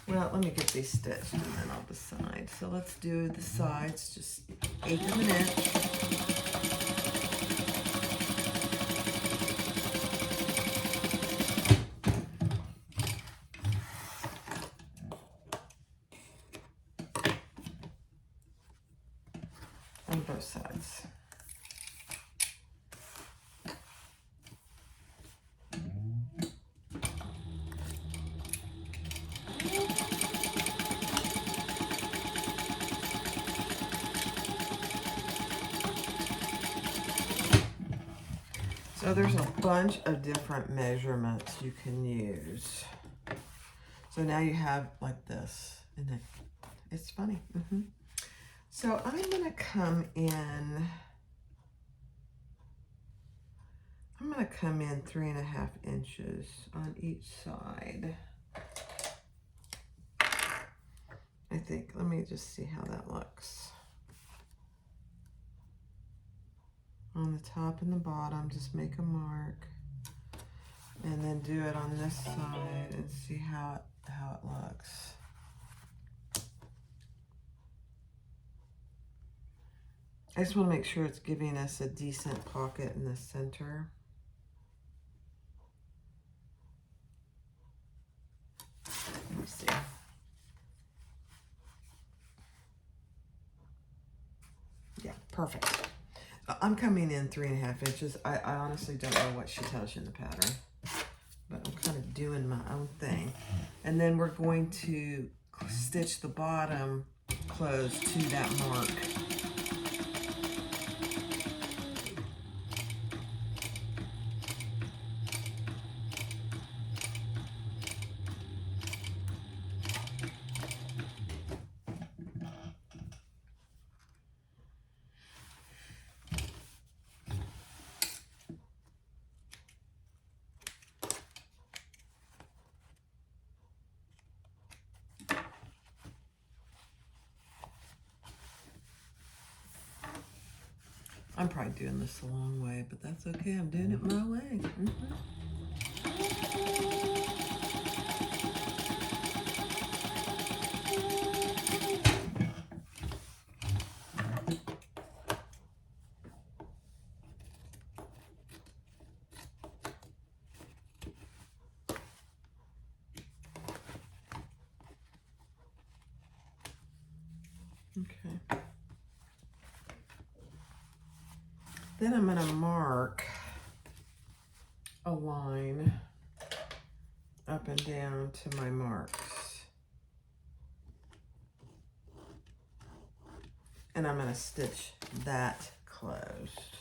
well, let me get these stitched and then I'll decide. So let's do the sides, just 1/8 of an inch. On both sides. So there's a bunch of different measurements you can use. So now you have like this, and it's funny. So I'm gonna come in, 3.5 inches on each side. I think, let me just see how that looks. On the top and the bottom, just make a mark. And then do it on this side and see how it looks. I just want to make sure it's giving us a decent pocket in the center. Let me see. Yeah, perfect. I'm coming in 3.5 inches. I honestly don't know what she tells you in the pattern, but I'm kind of doing my own thing. And then we're going to stitch the bottom close to that mark. I'm probably doing this the long way, but that's okay. I'm doing it my way. Okay. Then I'm going to mark a line up and down to my marks. And I'm going to stitch that closed.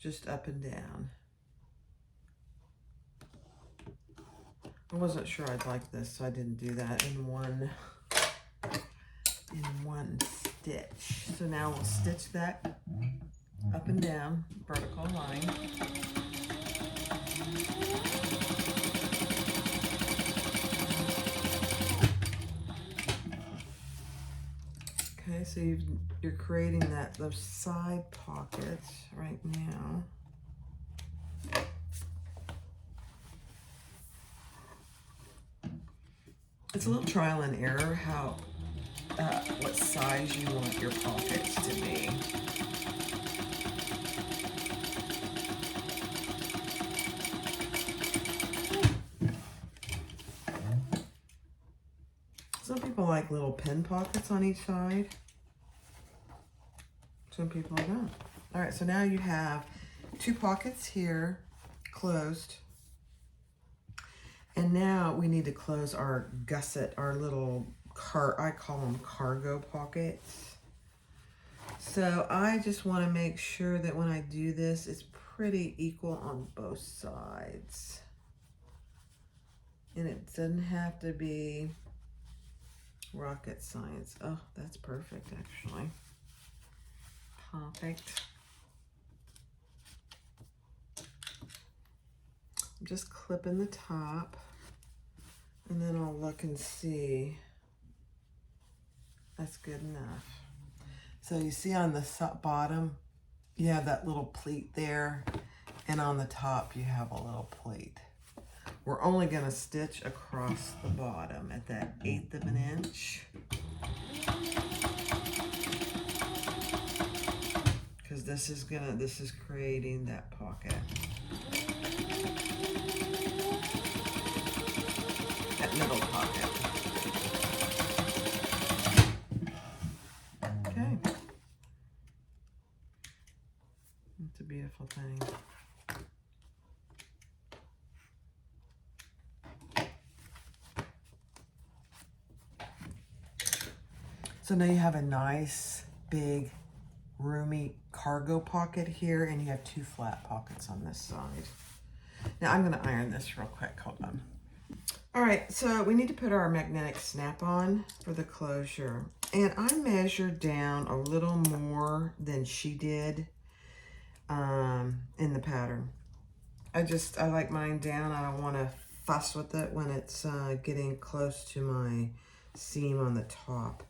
Just up and down. I wasn't sure I'd like this, so I didn't do that in one stitch. So now we'll stitch that up and down, vertical line. Okay, so you're creating those side pockets right now. It's a little trial and error what size you want your pockets to be. Some people like little pin pockets on each side. Some people don't. All right, so now you have 2 pockets here closed. And now we need to close our gusset, our little I call them cargo pockets. So I just want to make sure that when I do this, it's pretty equal on both sides. And it doesn't have to be rocket science. Oh, that's perfect, actually. Perfect. I'm just clipping the top, and then I'll look and see. That's good enough. So you see on the bottom, you have that little pleat there, and on the top you have a little pleat. We're only going to stitch across the bottom at that 1/8 of an inch. Because this is creating that pocket. That middle pocket. Okay. It's a beautiful thing. So now you have a nice big roomy cargo pocket here, and you have 2 flat pockets on this side. Now I'm gonna iron this real quick, hold on. All right, so we need to put our magnetic snap on for the closure. And I measured down a little more than she did in the pattern. I like mine down. I don't want to fuss with it when it's getting close to my seam on the top.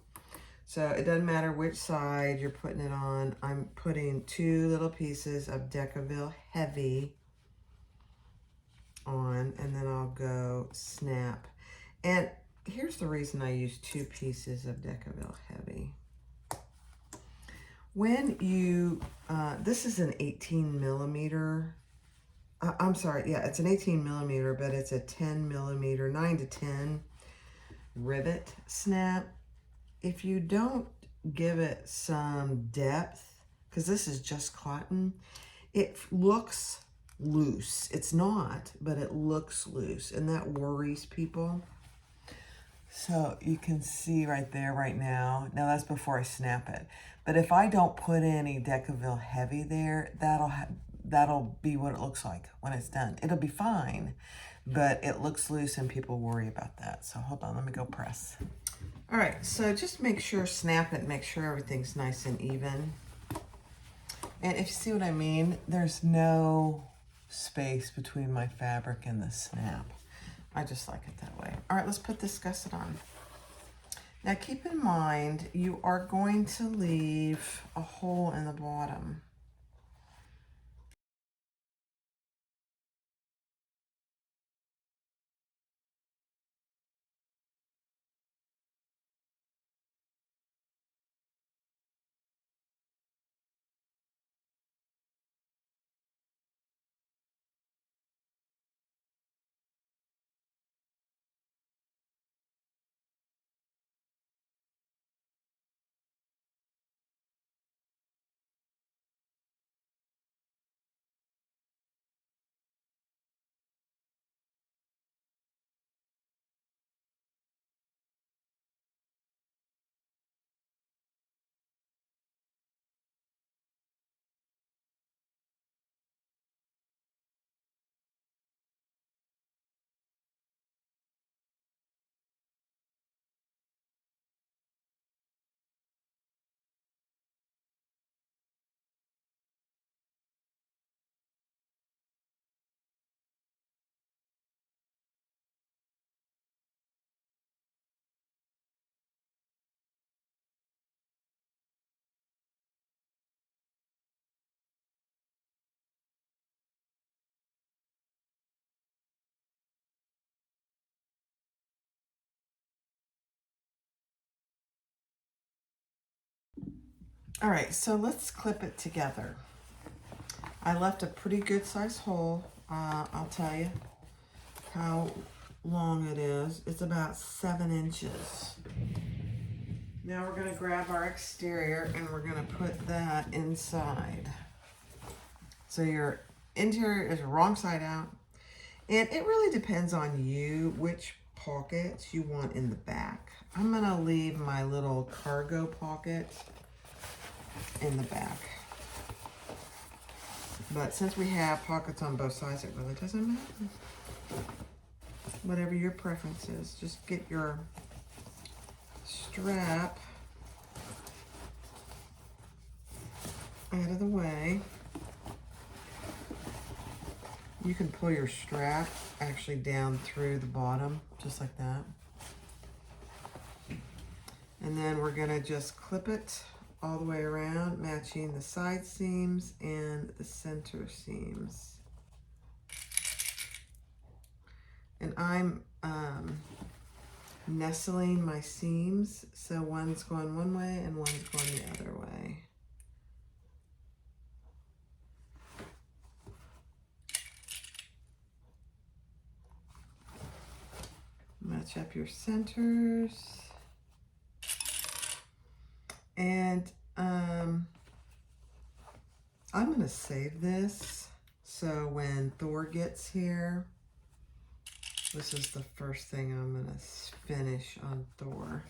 So it doesn't matter which side you're putting it on. I'm putting 2 little pieces of Decaville Heavy on, and then I'll go snap. And here's the reason I use 2 pieces of Decaville Heavy. When you, this is an 18 millimeter, I'm sorry, yeah, it's an 18 millimeter, but it's a 10 millimeter, 9 to 10 rivet snap. If you don't give it some depth, because this is just cotton, it looks loose. It's not, but it looks loose, and that worries people. So you can see right there right now. Now that's before I snap it. But if I don't put any Decaville Heavy there, that'll be what it looks like when it's done. It'll be fine, but it looks loose and people worry about that. So hold on, let me go press. All right, so just make sure, snap it, make sure everything's nice and even. And if you see what I mean, there's no space between my fabric and the snap. I just like it that way. All right, let's put this gusset on. Now keep in mind, you are going to leave a hole in the bottom. All right, so let's clip it together. I left a pretty good size hole. I'll tell you how long it is. It's about 7 inches. Now we're gonna grab our exterior and we're gonna put that inside. So your interior is wrong side out. And it really depends on you which pockets you want in the back. I'm gonna leave my little cargo pocket in the back. But since we have pockets on both sides, it really doesn't matter. Whatever your preference is, just get your strap out of the way. You can pull your strap actually down through the bottom, just like that. And then we're gonna just clip it all the way around, matching the side seams and the center seams. And I'm nestling my seams, so one's going one way and one's going the other way. Match up your centers. And I'm gonna save this so when Thor gets here, this is the first thing I'm gonna finish on Thor.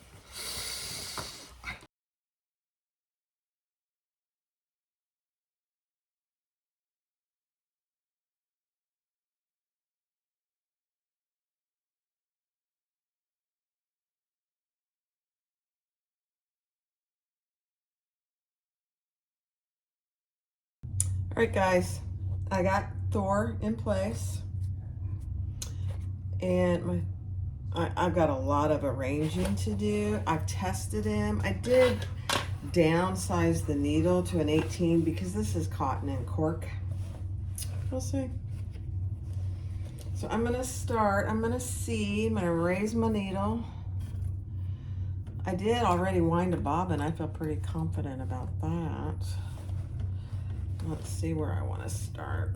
right, guys, I got Thor in place, and I've got a lot of arranging to do. I've tested him. I did downsize the needle to an 18 because this is cotton and cork. We'll see. So I'm gonna start, I'm gonna raise my needle. I did already wind a bobbin. I feel pretty confident about that. Let's see where I wanna start.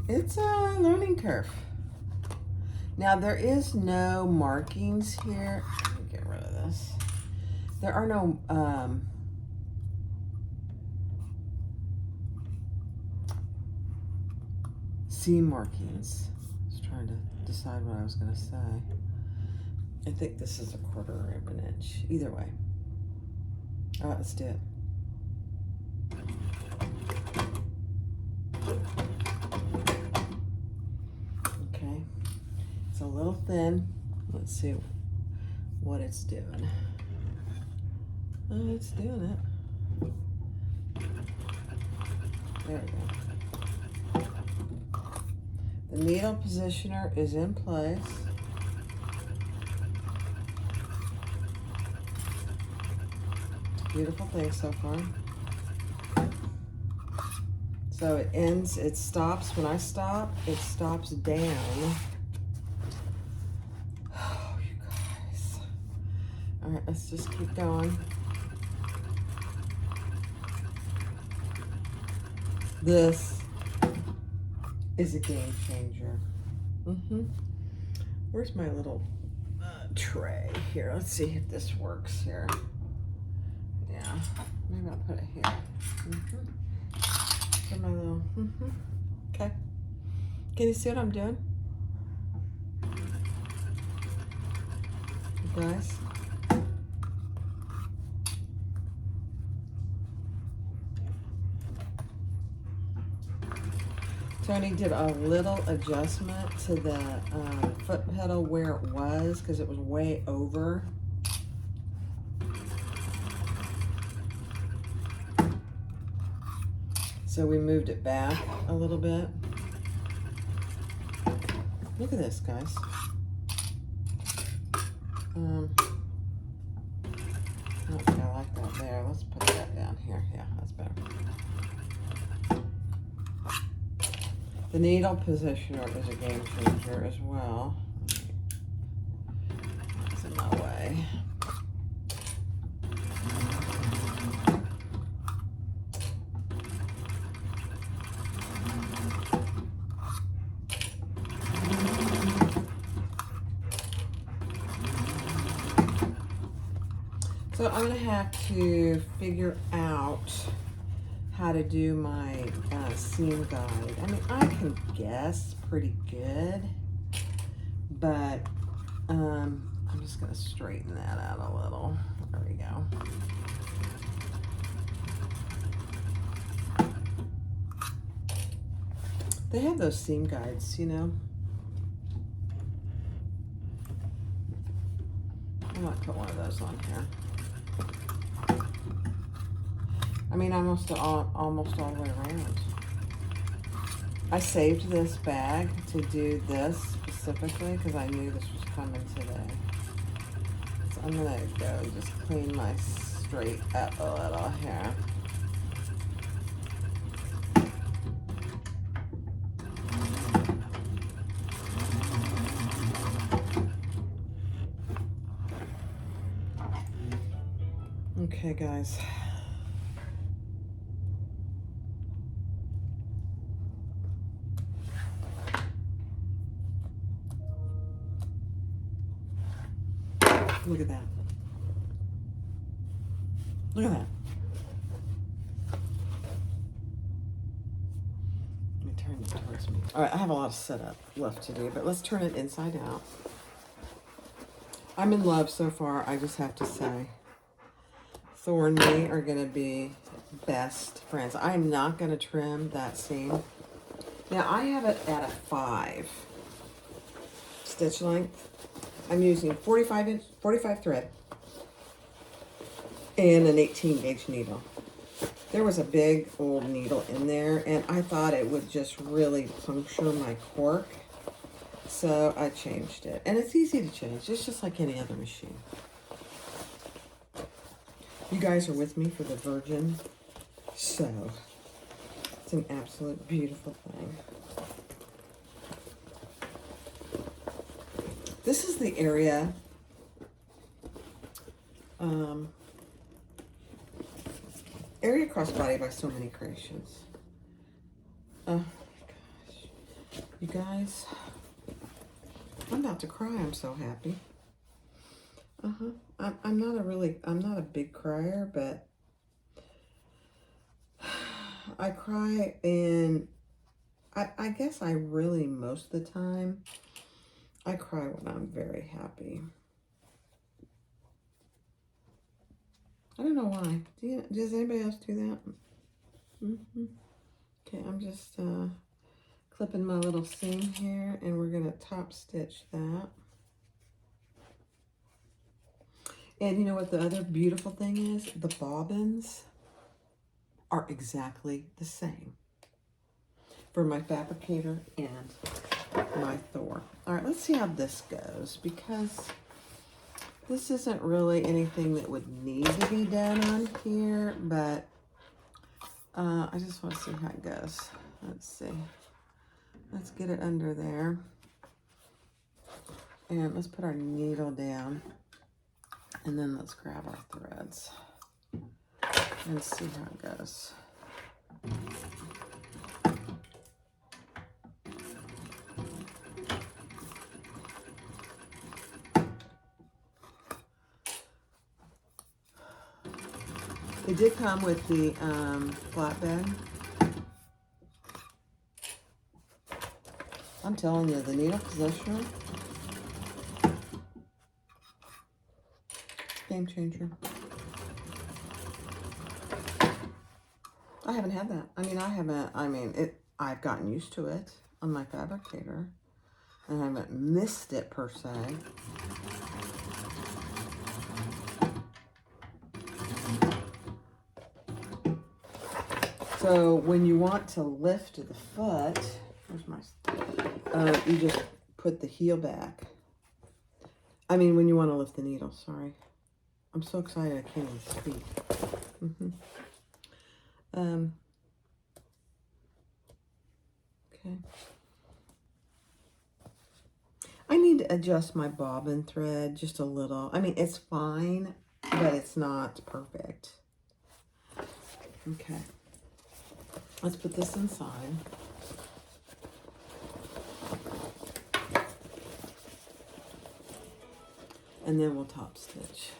It's a learning curve. Now there is no markings here. Let me get rid of this. There are no seam markings. I was trying to decide what I was gonna say. I think this is 1/4 of an inch. Either way. All right, let's do it. Okay, it's a little thin. Let's see what it's doing. Oh, it's doing it. There we go. The needle positioner is in place. Beautiful thing so far. So it ends, it stops. When I stop, it stops down. Oh, you guys. All right, let's just keep going. This is a game changer. Where's my little tray here? Let's see if this works here. Yeah, maybe I'll put it here. Put my little, okay. Can you see what I'm doing? You guys? Tony did a little adjustment to the foot pedal where it was because it was way over. So we moved it back a little bit. Look at this, guys. I don't think I like that there. Let's put that down here. Yeah, that's better. The needle positioner is a game changer as well. It's in my way. So I'm gonna have to figure out how to do my seam guide. I mean, I can guess pretty good, but I'm just gonna straighten that out a little. There we go. They have those seam guides, you know. I might put one of those on here. I mean, almost all the way around. I saved this bag to do this specifically because I knew this was coming today. So I'm gonna go and just clean my straight up a little here. Okay, guys. Look at that. Look at that. Let me turn it towards me. All right, I have a lot of setup left to do, but let's turn it inside out. I'm in love so far, I just have to say. Thor and me are gonna be best friends. I'm not gonna trim that seam. Now I have it at a 5 stitch length. I'm using 45 thread. and an 18 gauge needle. There was a big old needle in there, and I thought it would just really puncture my cork. So I changed it. And it's easy to change. It's just like any other machine. You guys are with me for the Virgin. So it's an absolute beautiful thing. This is the Aria Aria Crossbody by So Many Creations. Oh my gosh. You guys, I'm about to cry. I'm so happy. I'm not a big crier, but I cry, and I guess I really, most of the time, I cry when I'm very happy. I don't know why. Does anybody else do that? Okay, I'm just clipping my little seam here, and we're gonna top stitch that. And you know what the other beautiful thing is? The bobbins are exactly the same for my fabricator and my Thor. All right, let's see how this goes, because this isn't really anything that would need to be done on here, but I just want to see how it goes. Let's see. Let's get it under there. And let's put our needle down. And then let's grab our threads and see how it goes. It did come with the flatbed. I'm telling you, the needle positioner, game changer. I haven't had that. I've gotten used to it on my fabricator, and I haven't missed it per se. So when you want to lift the foot, where's my, you just put the heel back. I mean, when you want to lift the needle, sorry. I'm so excited I can't even speak. Okay. I need to adjust my bobbin thread just a little. I mean, it's fine, but it's not perfect. Okay. Let's put this inside. And then we'll top stitch.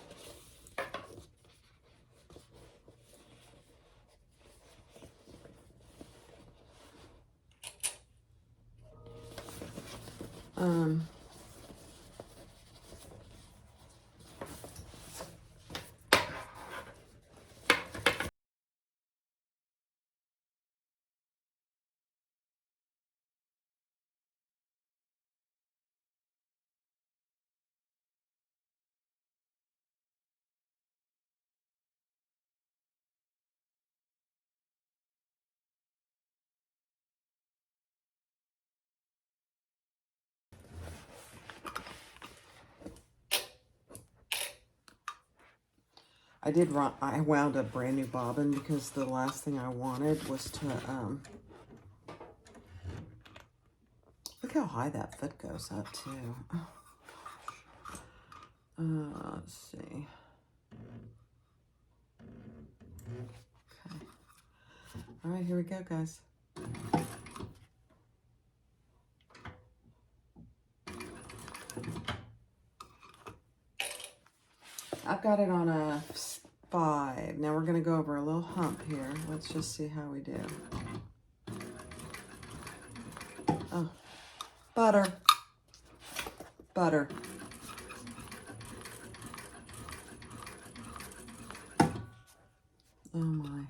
I wound a brand new bobbin because the last thing I wanted was to, look how high that foot goes up too. Let's see. Okay. All right, here we go, guys. I've got it on a 5. Now we're going to go over a little hump here. Let's just see how we do. Oh, butter. Butter. Oh my.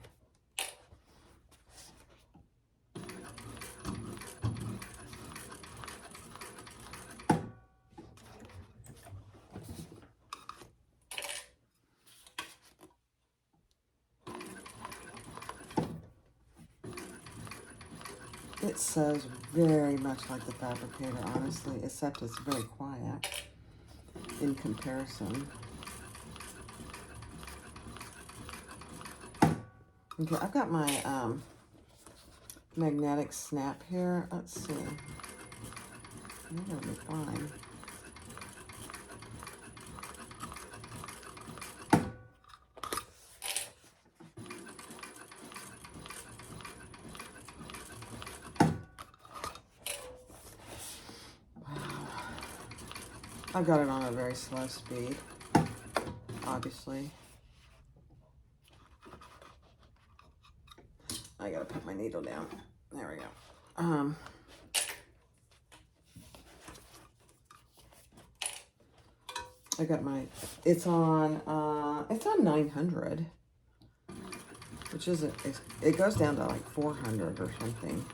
It sews very much like the Fabricator, honestly, except it's very quiet in comparison. Okay, I've got my magnetic snap here. Let's see. Maybe it'll be fine. I've got it on a very slow speed, obviously. I gotta put my needle down. There we go. I got my, it's on 900, which is, it goes down to like 400 or something.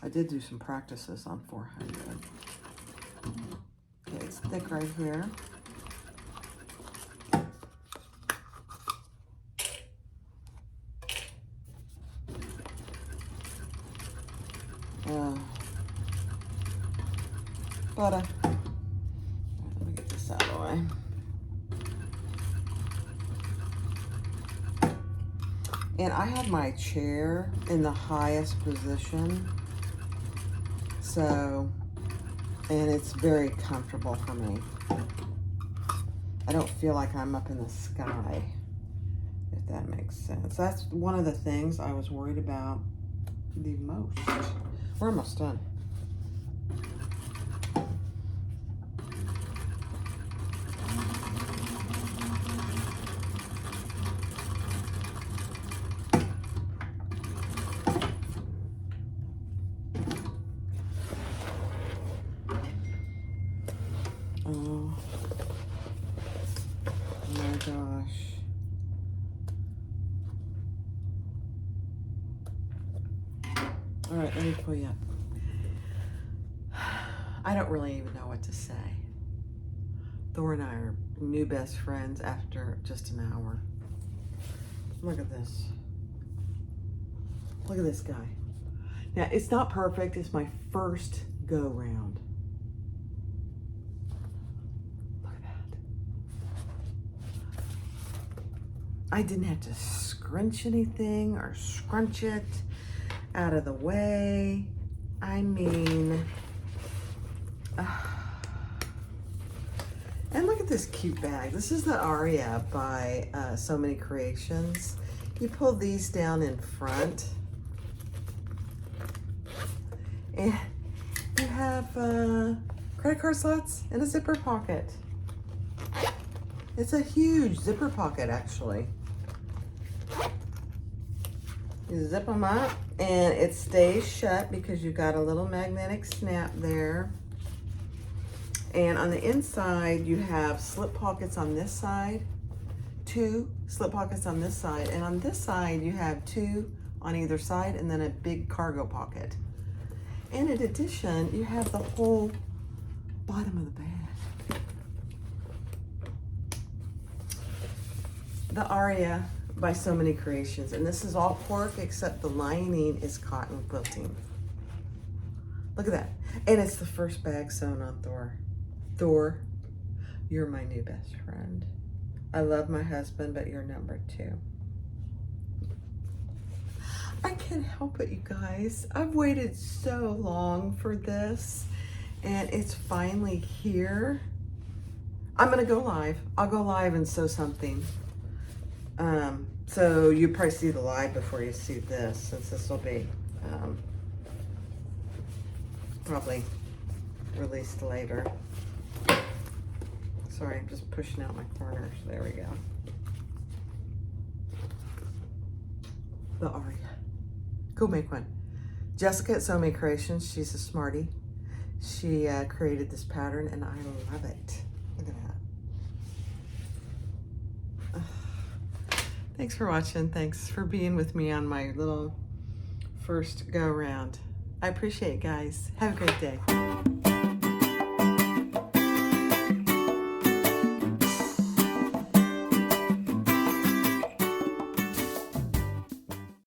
I did do some practices on 400. Okay, it's thick right here. Butter. Let me get this out of the way. And I have my chair in the highest position. So, and it's very comfortable for me. I don't feel like I'm up in the sky, if that makes sense. That's one of the things I was worried about the most. We're almost done. Oh my gosh. All right, let me pull you up. I don't really even know what to say. Thor and I are new best friends after just an hour. Look at this. Look at this guy. Now, it's not perfect. It's my first go round. Look at that. I didn't have to scrunch anything or scrunch it out of the way. I mean, and look at this cute bag. This is the Aria by So Many Creations. You pull these down in front, and you have credit card slots and a zipper pocket. It's a huge zipper pocket, actually. You zip them up and it stays shut because you got a little magnetic snap there. And on the inside, you have slip pockets on this side, 2 slip pockets on this side, and on this side, you have 2 on either side, and then a big cargo pocket. And in addition, you have the whole bottom of the bag. The Aria by So Many Creations, and this is all cork except the lining is cotton quilting. Look at that. And it's the first bag sewn on Thor. Thor, you're my new best friend. I love my husband, but you're number 2. I can't help it, you guys. I've waited so long for this, and it's finally here. I'm gonna go live. I'll go live and sew something. So you probably see the live before you see this, since this will be probably released later. Sorry, I'm just pushing out my corners. There we go. The Aria. Go make one. Jessica at So Many Creations, she's a smarty. She created this pattern, and I love it. Look at that. Thanks for watching. Thanks for being with me on my little first go round. I appreciate it, guys. Have a great day.